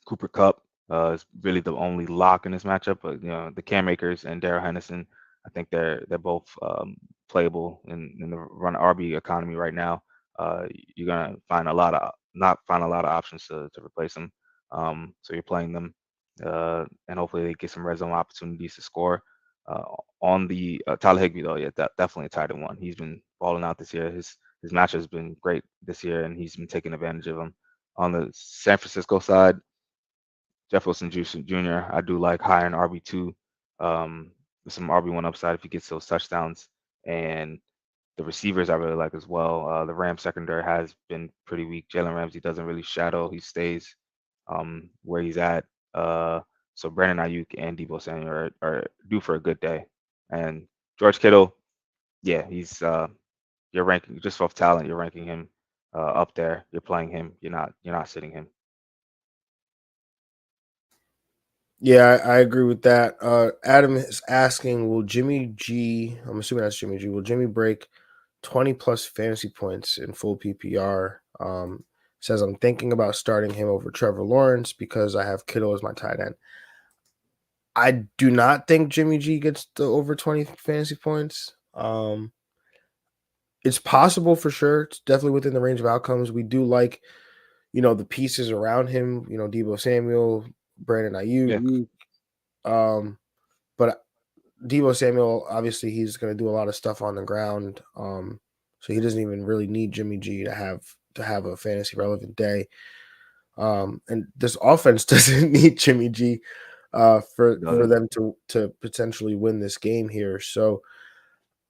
Cooper Kupp is really the only lock in this matchup, but the Cam Akers and Darrell Henderson, I think they're both playable in the run RB economy right now. You're gonna find not find a lot of options to replace them. So you're playing them, and hopefully they get some red zone opportunities to score. On the Tyler Higbee though, yeah, definitely a tight end one. He's been balling out this year. His match has been great this year, and he's been taking advantage of them. On the San Francisco side, Jeff Wilson Jr. I do like high in RB2, with some RB1 upside if he gets those touchdowns. And the receivers I really like as well. The Rams secondary has been pretty weak. Jalen Ramsey doesn't really shadow; he stays where he's at. So Brandon Ayuk and Deebo Samuel are due for a good day. And George Kittle, yeah, he's you're ranking just off talent. You're ranking him up there. You're playing him. You're not sitting him. Yeah, I agree with that. Adam is asking, will Jimmy G, I'm assuming that's Jimmy G, will Jimmy break 20 plus fantasy points in full PPR? Says, I'm thinking about starting him over Trevor Lawrence because I have Kittle as my tight end. I do not think Jimmy G gets the over 20 fantasy points. It's possible for sure. It's definitely within the range of outcomes. We do like, the pieces around him, Deebo Samuel, Brandon Yeah, Ayuk. But Deebo Samuel, obviously, he's going to do a lot of stuff on the ground. So he doesn't even really need Jimmy G to have a fantasy relevant day. And this offense doesn't need Jimmy G for no, them to potentially win this game here. So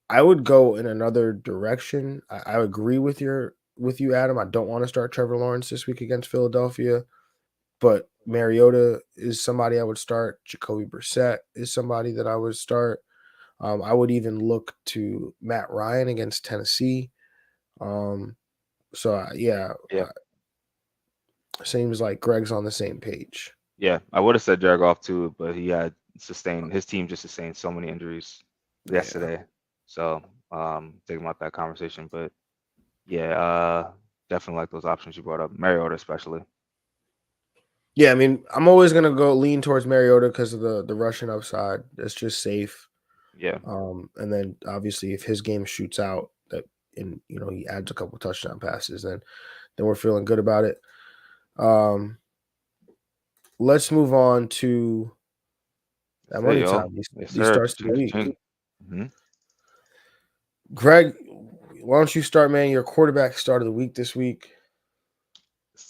I would go in another direction. I agree with you, Adam. I don't want to start Trevor Lawrence this week against Philadelphia, but Mariota is somebody I would start. Jacoby Brissett is somebody that I would start. I would even look to Matt Ryan against Tennessee. Yeah, yeah, seems like Greg's on the same page. yeah. I would have said Jared Goff too, but his team just sustained so many injuries Yeah. yesterday. So thinking about that conversation, but yeah, definitely like those options you brought up, Mariota especially. Yeah, I mean, I'm always gonna go lean towards Mariota because of the rushing upside. That's just safe. Yeah, And then obviously if his game shoots out he adds a couple touchdown passes, then we're feeling good about it. Let's move on to that that's it, money yo. time. Yes, These sir. starts of the week. Mm-hmm. Greg, why don't you start, man? Your quarterback start of the week this week.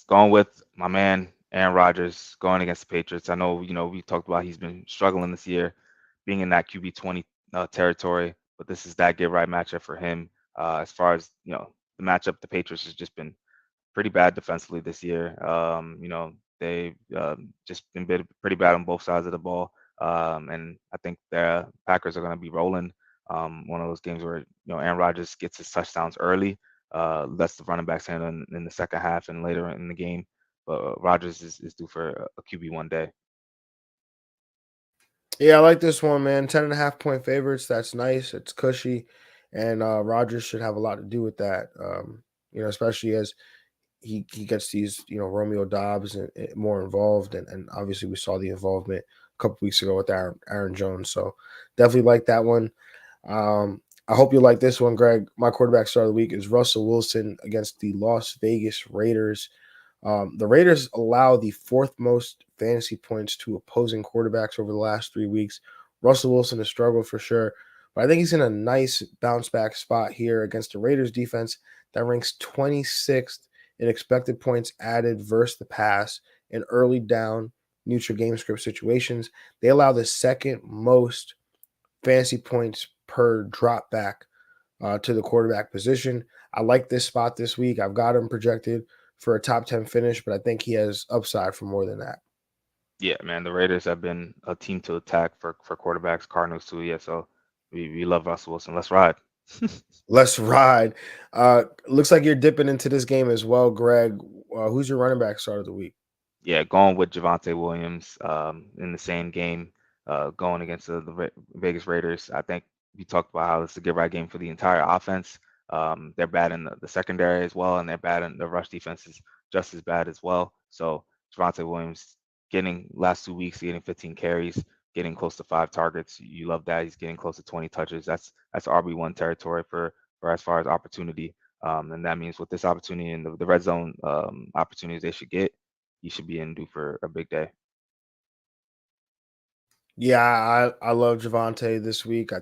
Going with my man Aaron Rodgers going against the Patriots. I know, we talked about he's been struggling this year, being in that QB 20 territory, but this is that get right matchup for him. As far as the matchup, the Patriots has just been pretty bad defensively this year. They've just been pretty bad on both sides of the ball. And I think the Packers are going to be rolling. One of those games where Aaron Rodgers gets his touchdowns early, lets the running backs handle in the second half and later in the game. But Rodgers is due for a QB one day. Yeah, I like this one, man. 10.5 point favorites. That's nice. It's cushy. And Rodgers should have a lot to do with that. Especially as he gets these, Romeo Dobbs and more involved. And obviously we saw the involvement a couple weeks ago with Aaron Jones. So definitely like that one. I hope you like this one, Greg. My quarterback start of the week is Russell Wilson against the Las Vegas Raiders. The Raiders allow the fourth most fantasy points to opposing quarterbacks over the last 3 weeks. Russell Wilson has struggled for sure, but I think he's in a nice bounce back spot here against the Raiders defense that ranks 26th in expected points added versus the pass in early down neutral game script situations. They allow the second most fantasy points per drop back to the quarterback position. I like this spot this week. I've got him projected for a top 10 finish, but I think he has upside for more than that. Yeah, man, the Raiders have been a team to attack for quarterbacks, Cardinals too. Yeah, so we love Russell Wilson. Let's ride. Let's ride. Looks like you're dipping into this game as well, Greg. Who's your running back start of the week? Yeah, going with Javonte Williams in the same game, going against the Vegas Raiders. I think we talked about how it's a get right game for the entire offense. They're bad in the secondary as well, and they're bad in the rush defense is just as bad as well. So Javonte Williams getting last 2 weeks, getting 15 carries, getting close to 5 targets. You love that. He's getting close to 20 touches. That's RB1 territory for as far as opportunity. And that means with this opportunity and the red zone opportunities they should get, you should be in due for a big day. Yeah, I love Javonte this week. I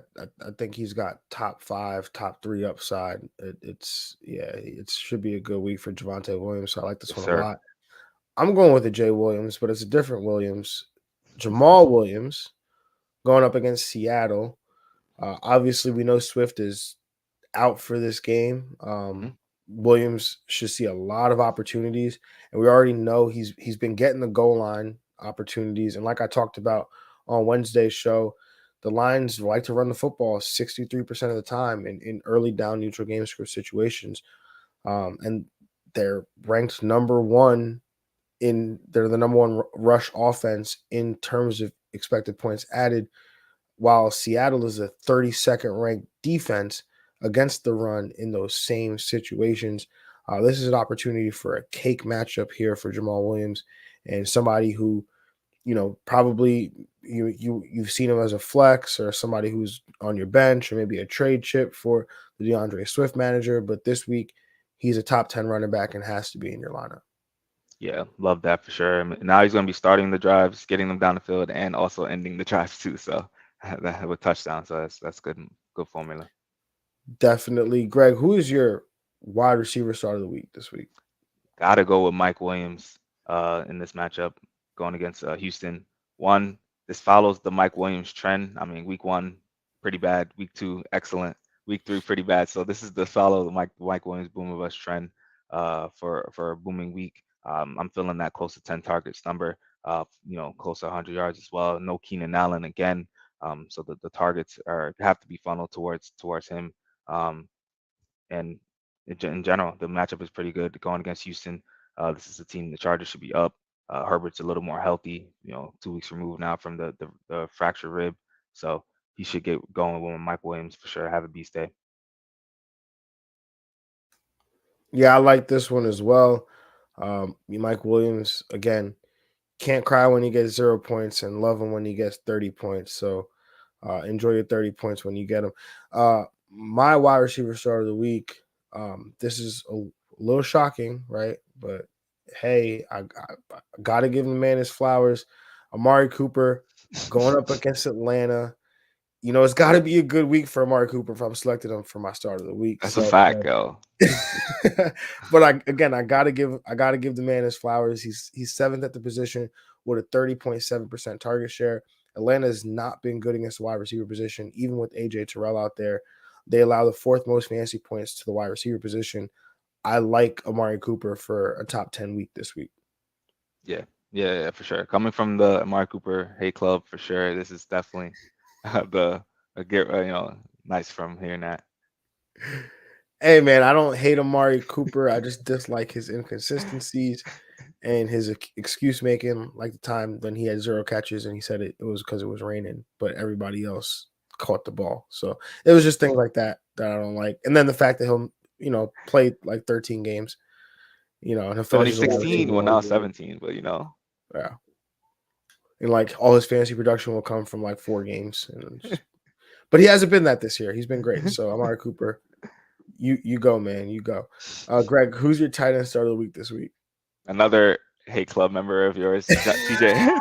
think he's got top 5, top 3 upside. It should be a good week for Javonte Williams. So I like this Yes, one a sir. lot. I'm going with the Jay Williams, but it's a different Williams. Jamal Williams going up against Seattle. Obviously, we know Swift is out for this game. Mhm. Williams should see a lot of opportunities, and we already know he's been getting the goal line opportunities. And like I talked about on Wednesday's show, the Lions like to run the football 63% of the time in early down neutral game script situations. And They're ranked number one they're the number one rush offense in terms of expected points added, while Seattle is a 32nd ranked defense against the run in those same situations. This is an opportunity for a cake matchup here for Jamal Williams and somebody who, probably you've seen him as a flex or somebody who's on your bench or maybe a trade chip for the DeAndre Swift manager. But this week, he's a top 10 running back and has to be in your lineup. Yeah, love that for sure. Now he's going to be starting the drives, getting them down the field, and also ending the drives too. So that with touchdowns, so that's good formula. Definitely, Greg. Who is your wide receiver start of the week this week? Got to go with Mike Williams in this matchup going against Houston. This follows the Mike Williams trend. I mean, week 1 pretty bad, week 2 excellent, week 3 pretty bad. So this is the follow the Mike Williams boom of us trend for a booming week. I'm feeling that close to 10 targets number, close to 100 yards as well. No Keenan Allen again. So the targets have to be funneled towards him. And in general, the matchup is pretty good going against Houston. This is a team the Chargers should be up. Herbert's a little more healthy, 2 weeks removed now from the fractured rib. So he should get going with Mike Williams for sure. Have a beast day. Yeah, I like this one as well. Mike Williams, again, can't cry when he gets 0 points and love him when he gets 30 points. So enjoy your 30 points when you get them. My wide receiver start of the week, this is a little shocking, right? But hey, I got to give the man his flowers. Amari Cooper going up against Atlanta. It's got to be a good week for Amari Cooper if I'm selecting him for my start of the week. That's a fact, yo. But I gotta give the man his flowers. He's 7th at the position with a 30.7% target share. Atlanta has not been good against the wide receiver position, even with AJ Terrell out there. They allow the 4th most fantasy points to the wide receiver position. I like Amari Cooper for a top 10 week this week. Yeah, for sure. Coming from the Amari Cooper hate club, for sure. This is definitely nice from hearing that. Hey man, I don't hate Amari Cooper. I just dislike his inconsistencies and his excuse making, like the time when he had 0 catches and he said it was because it was raining, but everybody else caught the ball. So it was just things like that I don't like. And then the fact that he'll play like 13 games, and he'll finish 16, well now 17, but yeah. And like all his fantasy production will come from like 4 games. But he hasn't been that this year. He's been great. So Amari Cooper, you go, man. You go. Greg, who's your tight end start of the week this week? Another hate club member of yours, TJ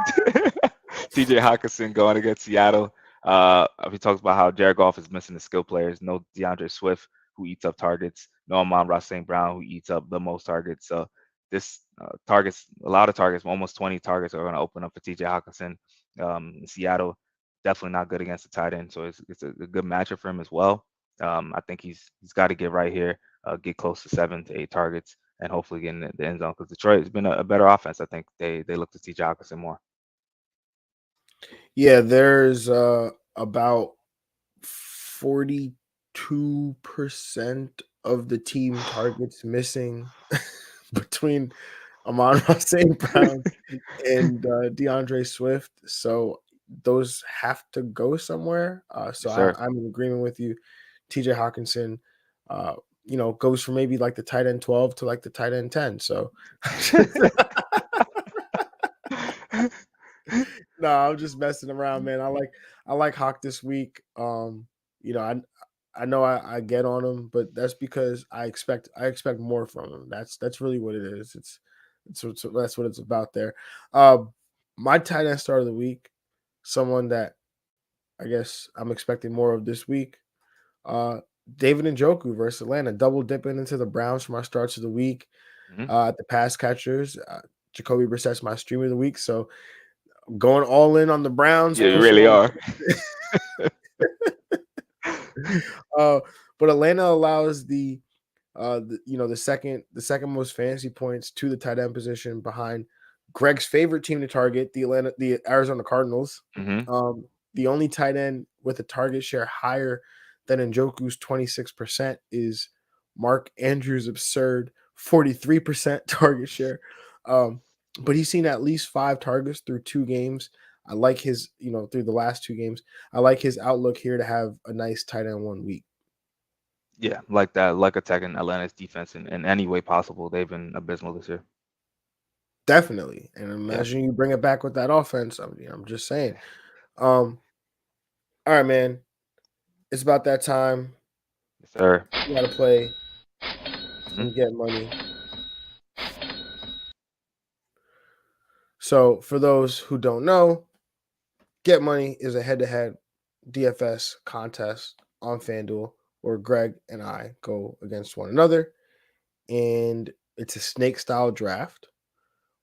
Hawkinson going against Seattle. We talked about how Jared Goff is missing the skill players. No DeAndre Swift, who eats up targets. No Amon-Ra St. Brown, who eats up the most targets. So this a lot of targets, almost 20 targets are going to open up for TJ Hawkinson. Seattle, definitely not good against the tight end. So it's a good matchup for him as well. I think he's got to get right here, get close to 7 to 8 targets, and hopefully get in the end zone, because Detroit has been a better offense. I think they look to TJ Hawkinson more. Yeah, there's about 42% of the team targets missing between Amon-Ra St. Brown and DeAndre Swift. So those have to go somewhere. So Sure. I'm in agreement with you. TJ Hawkinson, goes from maybe like the tight end 12 to like the tight end 10. So no, I'm just messing around, man. I like Hawk this week. I know I get on him, but that's because I expect more from him. That's really what it is. That's what it's about there. My tight end start of the week, someone that I guess I'm expecting more of this week. David Njoku versus Atlanta, double dipping into the Browns for my starts of the week. At the pass catchers, Jacoby Brissett's my stream of the week. So going all in on the Browns. Yeah, you really are. But Atlanta allows the second most fantasy points to the tight end position behind Greg's favorite team to target, the Arizona Cardinals. Mm-hmm. The only tight end with a target share higher than Njoku's 26% is Mark Andrews' absurd 43% target share. But he's seen at least 5 targets through 2 games. I like his, through the last 2 games. I like his outlook here to have a nice tight end 1 week. Yeah, like that, like attacking Atlanta's defense in any way possible. They've been abysmal this year. Definitely. And imagine you bring it back with that offense. I'm just saying. All right, man. It's about that time. Yes, sir. You got to play and get money. So for those who don't know, Get Money is a head-to-head DFS contest on FanDuel where Greg and I go against one another. And it's a snake-style draft.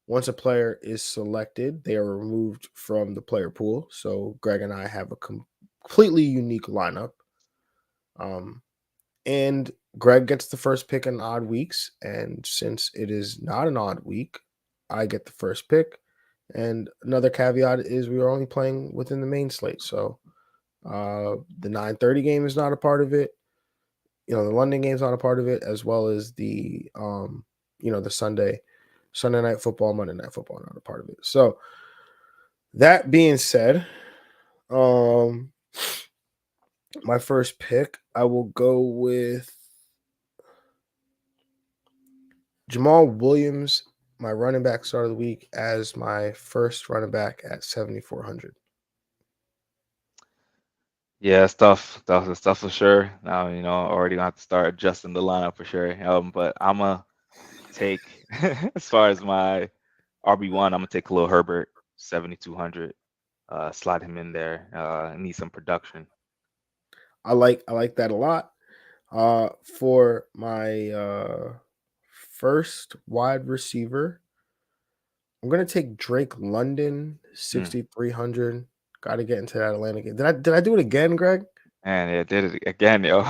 Once a player is selected, they are removed from the player pool. So Greg and I have a completely unique lineup. And Greg gets the first pick in odd weeks. And since it is not an odd week, I get the first pick. And another caveat is we are only playing within the main slate. So the 9:30 game is not a part of it. The London game is not a part of it, as well as the the Sunday night football, Monday night football, not a part of it. So that being said, my first pick, I will go with Jamal Williams, my running back start of the week, as my first running back at 7,400. Yeah, it's tough. It's tough for sure. Now, already gonna have to start adjusting the lineup for sure. But I'm gonna take as far as my RB1, I'm gonna take Khalil Herbert, 7,200. Slide him in there. Need some production. I like that a lot. For my first wide receiver, I'm gonna take Drake London, 6,300. Got to get into that Atlanta game. Did I do it again, Greg? And yeah, did it again, yo.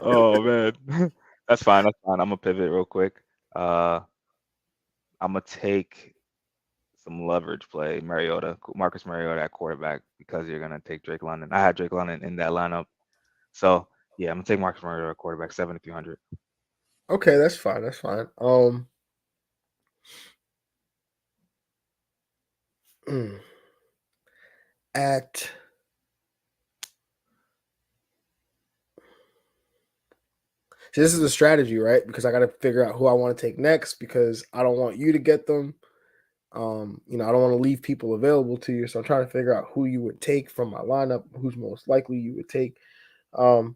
Oh man, that's fine. I'm gonna pivot real quick. I'm gonna take some leverage play, Marcus Mariota at quarterback, because you're gonna take Drake London. I had Drake London in that lineup, so yeah, I'm gonna take Marcus Mariota at quarterback, 7,300. Okay, that's fine. That's fine. At See, this is a strategy, right? Because I got to figure out who I want to take next because I don't want you to get them. I don't want to leave people available to you. So I'm trying to figure out who you would take from my lineup, who's most likely you would take. So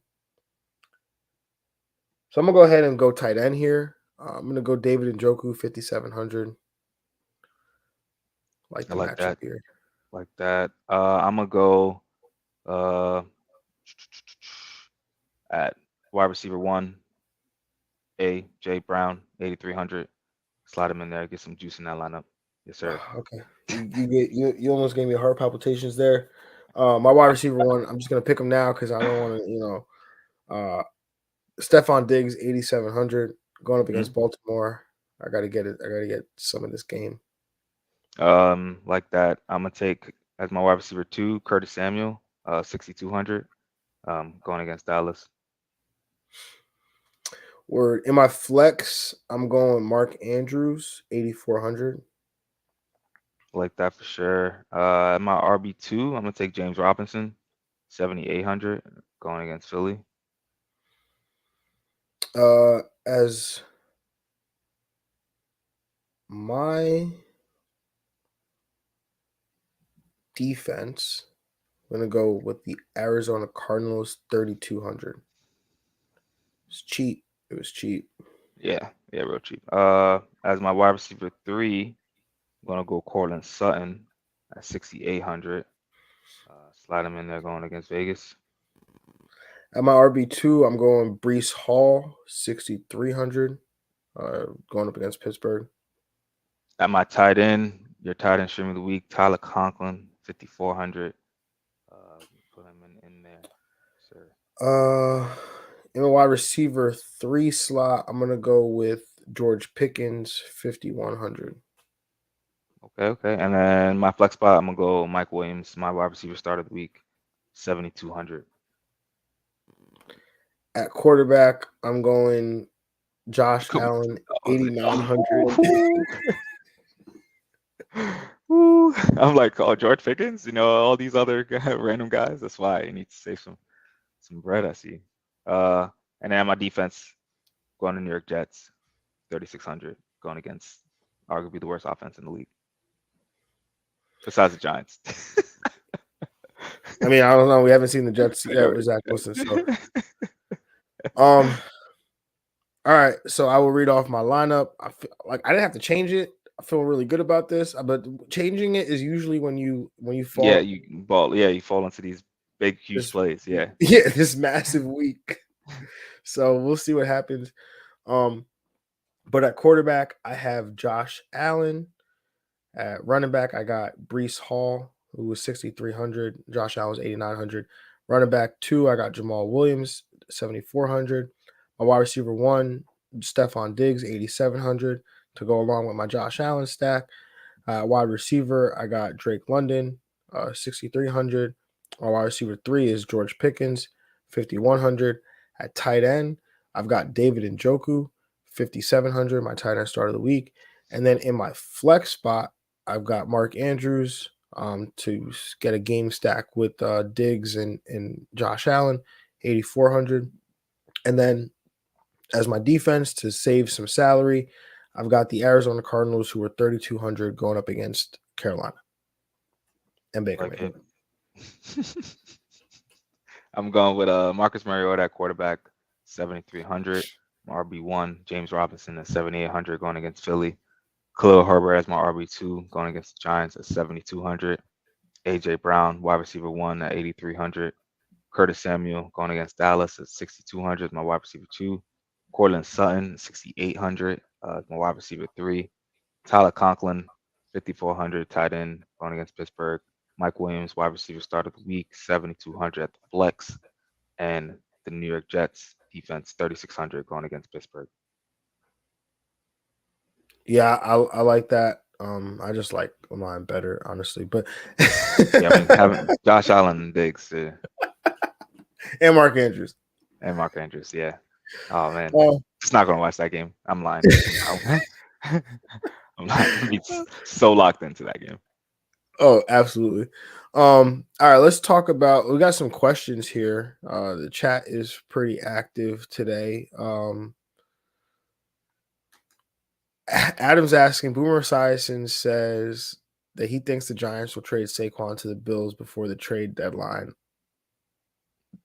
I'm going to go ahead and go tight end here. I'm going to go David Njoku, 5,700. I like that. Here. Like that. I'm going to go at wide receiver 1, Jay Brown, 8,300. Slide him in there, get some juice in that lineup. Yes, sir. Okay. You almost gave me heart palpitations there. My wide receiver 1, I'm just going to pick him now because I don't want to, Stephon Diggs, 8,700, going up against Baltimore. I got to get it. I got to get some of this game. Like that. I'm going to take, as my wide receiver 2, Curtis Samuel, 6,200, going against Dallas. Word. In my flex, I'm going Mark Andrews, 8,400. Like that for sure. My RB2, I'm going to take James Robinson, 7,800, going against Philly. As my defense, I'm going to go with the Arizona Cardinals, 3,200. It's cheap. It was cheap. Yeah, real cheap. As my wide receiver 3, I'm going to go Cortland Sutton at 6,800. Slide him in there going against Vegas. At my RB2, I'm going Breece Hall, 6,300, going up against Pittsburgh. At my tight end, your tight end stream of the week, Tyler Conklin, 5,400. Put him in there, sir. In my wide receiver 3 slot, I'm gonna go with George Pickens, 5,100. Okay. And then my flex spot, I'm gonna go Mike Williams, my wide receiver start of the week, 7,200. At quarterback, I'm going Josh Cool. Allen, I was like, 8,900. Ooh. I'm like, oh, George Pickens, all these other random guys. That's why I need to save some bread. I see. And then my defense going to New York Jets, 3,600, going against arguably the worst offense in the league, besides the Giants. I mean, I don't know. We haven't seen the Jets yet with Zach Wilson. So, all right. So I will read off my lineup. I feel like I didn't have to change it. I feel really good about this, but changing it is usually when you fall. Yeah, you fall into these big, huge plays. Yeah. Yeah, this massive week. So we'll see what happens. But at quarterback, I have Josh Allen. At running back, I got Breece Hall, who was 6,300. Josh Allen was 8,900. Running back 2, I got Jamal Williams, 7,400. My wide receiver 1, Stephon Diggs, 8,700 to go along with my Josh Allen stack. Wide receiver, I got Drake London, 6,300. My wide receiver 3 is George Pickens, 5,100. At tight end, I've got David Njoku, 5,700. My tight end start of the week. And then in my flex spot, I've got Mark Andrews to get a game stack with Diggs and Josh Allen, 8,400. And then as my defense to save some salary, I've got the Arizona Cardinals, who are 3,200, going up against Carolina and Baker Mayfield. I'm going with Marcus Mariota at quarterback, 7,300. My RB1, James Robinson at 7,800, going against Philly. Khalil Herbert as my RB2, going against the Giants at 7,200. AJ Brown, wide receiver 1 at 8,300. Curtis Samuel going against Dallas at 6,200, my wide receiver 2. Cortland Sutton, 6,800, my wide receiver 3. Tyler Conklin, 5,400, tight end, going against Pittsburgh. Mike Williams, wide receiver start of the week, 7,200 at the flex. And the New York Jets defense, 3,600, going against Pittsburgh. Yeah, I like that. I just like mine better, honestly. But yeah, I mean, having Josh Allen and Diggs, and Mark Andrews. Yeah. Oh man, just not gonna watch that game. I'm lying. I'm not gonna be so locked into that game. Oh, absolutely. All right, let's talk about. We got some questions here. The chat is pretty active today. Adam's asking. Boomer Esiason says that he thinks the Giants will trade Saquon to the Bills before the trade deadline.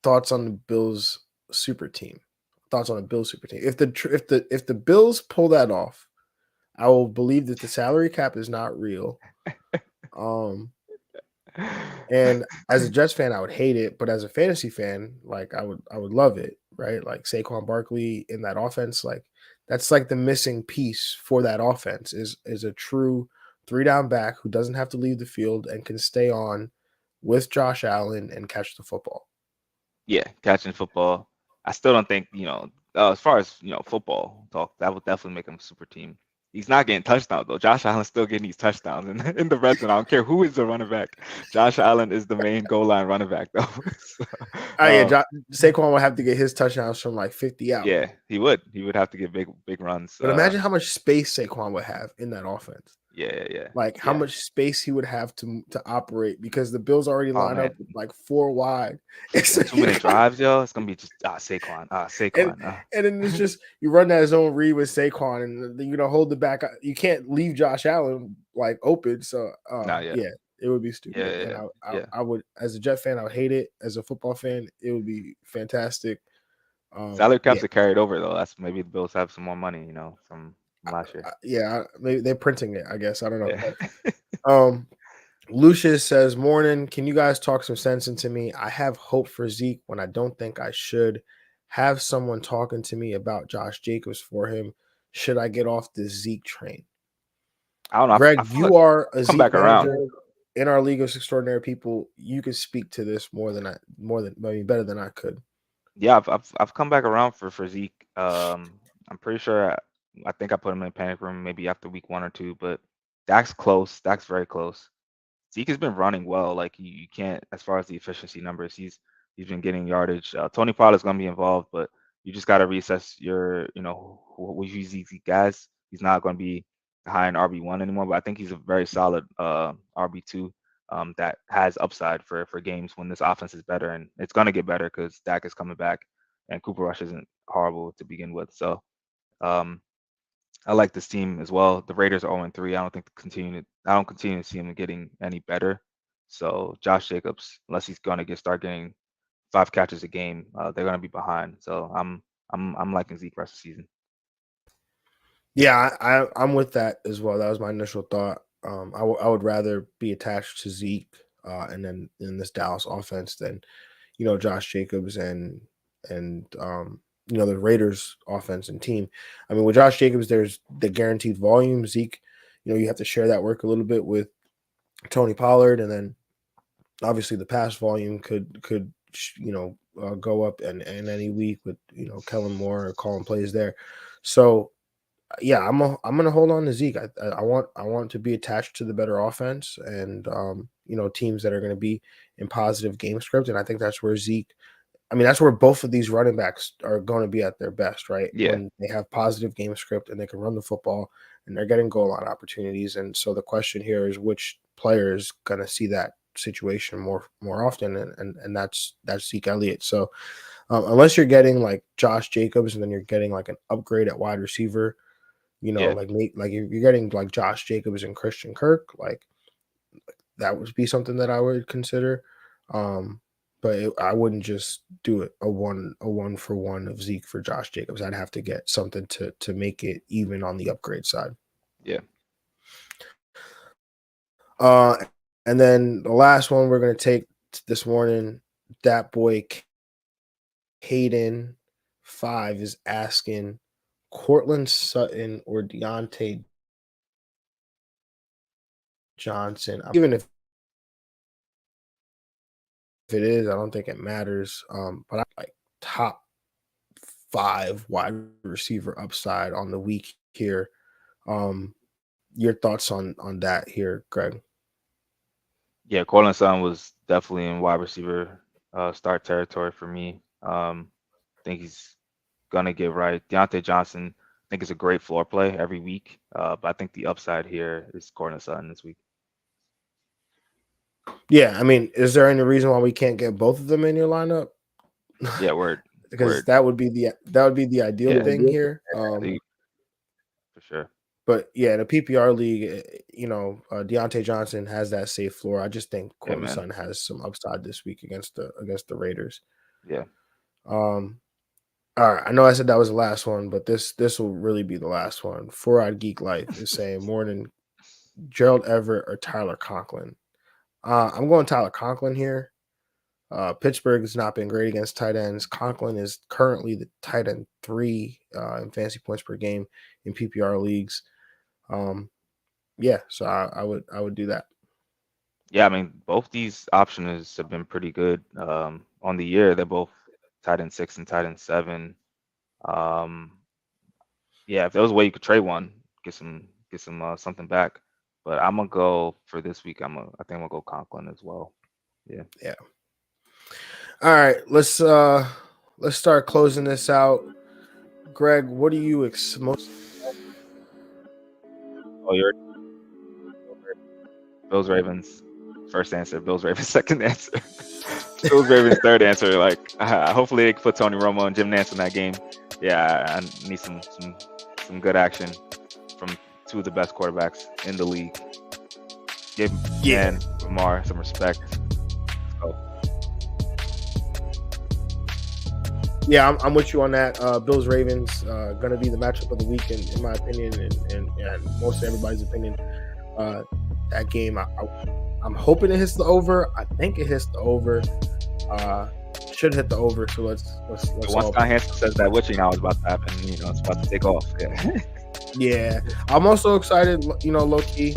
Thoughts on the Bills super team? Thoughts on the Bills super team? If the Bills pull that off, I will believe that the salary cap is not real. And as a Jets fan, I would hate it, but as a fantasy fan, like I would love it, right? Like Saquon Barkley in that offense, like that's like the missing piece for that offense is a true 3-down back who doesn't have to leave the field and can stay on with Josh Allen and catch the football. Yeah, catching football. I still don't think, as far as, football talk, that would definitely make him a super team. He's not getting touchdowns, though. Josh Allen's still getting these touchdowns in the red zone. I don't care who is the running back. Josh Allen is the main goal line running back, though. Saquon would have to get his touchdowns from like 50 out. Yeah, he would. He would have to get big runs. But imagine how much space Saquon would have in that offense. Yeah. Like how much space he would have to operate because the Bills already line up with like 4 wide. It's 2 minute drives, yo. It's gonna be just Saquon. And then it's just you run that zone read with Saquon and then hold the back. You can't leave Josh Allen like open. So yeah, it would be stupid. Yeah. I would, as a Jet fan, I would hate it. As a football fan, it would be fantastic. Salary caps are carried over though. That's maybe the Bills have some more money, from last year. Maybe they're printing it, I guess. I don't know. Lucius says, morning. Can you guys talk some sense into me? I have hope for Zeke when I don't think I should. Have someone talking to me about Josh Jacobs for him. Should I get off this Zeke train? I don't know. Greg, you are a Zeke manager in our League of Extraordinary People. You could speak to this better than I could. Yeah, I've come back around for Zeke. I'm pretty sure I think I put him in a panic room maybe after week 1 or 2, but Dak's close. Dak's very close. Zeke has been running well. Like you can't, as far as the efficiency numbers, he's been getting yardage. Tony Pollard's going to be involved, but you just got to reassess your, who you use these guys. He's not going to be high in RB1 anymore, but I think he's a very solid RB2 that has upside for games when this offense is better, and it's going to get better because Dak is coming back and Cooper Rush isn't horrible to begin with. So I like this team as well. The Raiders are 0-3. I don't continue to see them getting any better. So Josh Jacobs, unless he's going to start getting 5 catches a game, they're going to be behind. So I'm liking Zeke rest of the season. Yeah, I'm with that as well. That was my initial thought. I would rather be attached to Zeke and then in this Dallas offense than, Josh Jacobs and the Raiders offense and team. I mean, with Josh Jacobs, there's the guaranteed volume. Zeke, you have to share that work a little bit with Tony Pollard, and then obviously the pass volume could go up in any week with Kellen Moore or calling plays there. So yeah, I'm gonna hold on to Zeke. I want to be attached to the better offense and teams that are going to be in positive game script, and I think that's where Zeke. I mean, that's where both of these running backs are going to be at their best, right? Yeah. When they have positive game script and they can run the football and they're getting goal line opportunities. And so the question here is which player is going to see that situation more often, and that's Zeke Elliott. So unless you're getting like Josh Jacobs and then you're getting like an upgrade at wide receiver, like if you're getting like Josh Jacobs and Christian Kirk, like that would be something that I would consider. But I wouldn't just do it a one for one of Zeke for Josh Jacobs. I'd have to get something to make it even on the upgrade side. Yeah. And then the last one we're going to take this morning, that boy Caden 5 is asking Cortland Sutton or Deontay Johnson. Even if it is, I don't think it matters. But I like top 5 wide receiver upside on the week here. Your thoughts on that here, Greg? Yeah, Cortland Sutton was definitely in wide receiver start territory for me. I think he's gonna get right. Deontay Johnson, I think is a great floor play every week. But I think the upside here is Cortland Sutton this week. Yeah, I mean, is there any reason why we can't get both of them in your lineup? Yeah, word. Because that would be the ideal thing here. For sure. But yeah, in a PPR league, Deontay Johnson has that safe floor. I just think Cortland Sutton has some upside this week against the Raiders. Yeah. All right. I know I said that was the last one, but this will really be the last one. 4-Eyed Geek Life is saying morning Gerald Everett or Tyler Conklin. I'm going Tyler Conklin here. Pittsburgh has not been great against tight ends. Conklin is currently the tight end 3 in fantasy points per game in PPR leagues. So I would do that. Yeah, I mean, both these options have been pretty good on the year. They're both tight end 6 and tight end 7. If there was a way you could trade one, get some something back. But I'm gonna go for this week. I think I'm gonna go Conklin as well. Yeah. All right, let's start closing this out. Greg, what do you most? Oh, you're Bills Ravens. First answer. Bills Ravens. Second answer. Bills Ravens. Third answer. Like hopefully they can put Tony Romo and Jim Nantz in that game. Yeah, I need some good action from 2 of the best quarterbacks in the league. Give Lamar some respect. Yeah, I'm with you on that. Bills Ravens going to be the matchup of the week in my opinion, and most everybody's opinion. That game, I'm hoping it hits the over. I think it hits the over. Should hit the over. So let's. Once Scott Hansen says that witching hour is about to happen, it's about to take off. Yeah. Yeah, I'm also excited. Low key,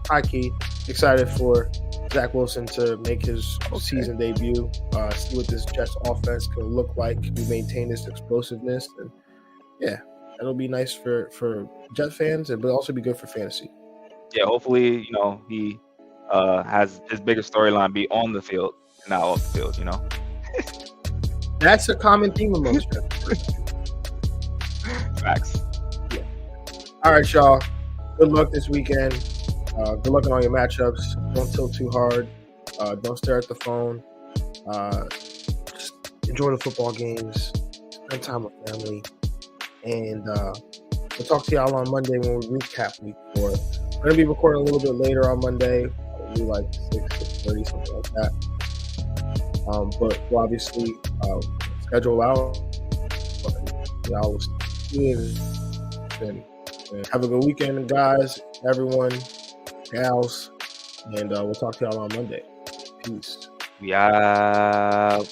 high key, excited for Zach Wilson to make his season debut. See what this Jets offense can look like. Can we maintain this explosiveness? And yeah, that'll be nice for Jet fans, but also be good for fantasy. Yeah, hopefully, he has his bigger storyline be on the field, not off the field. That's a common theme amongst Jets. Facts. All right, y'all. Good luck this weekend. Good luck on all your matchups. Don't tilt too hard. Don't stare at the phone. Just enjoy the football games. Spend time with family. And we'll talk to y'all on Monday when we recap week 4. We're going to be recording a little bit later on Monday. Probably like 6:30, something like that. But we'll obviously schedule out. Y'all will see it. And have a good weekend, guys, everyone, gals. And we'll talk to y'all on Monday. Peace. We out.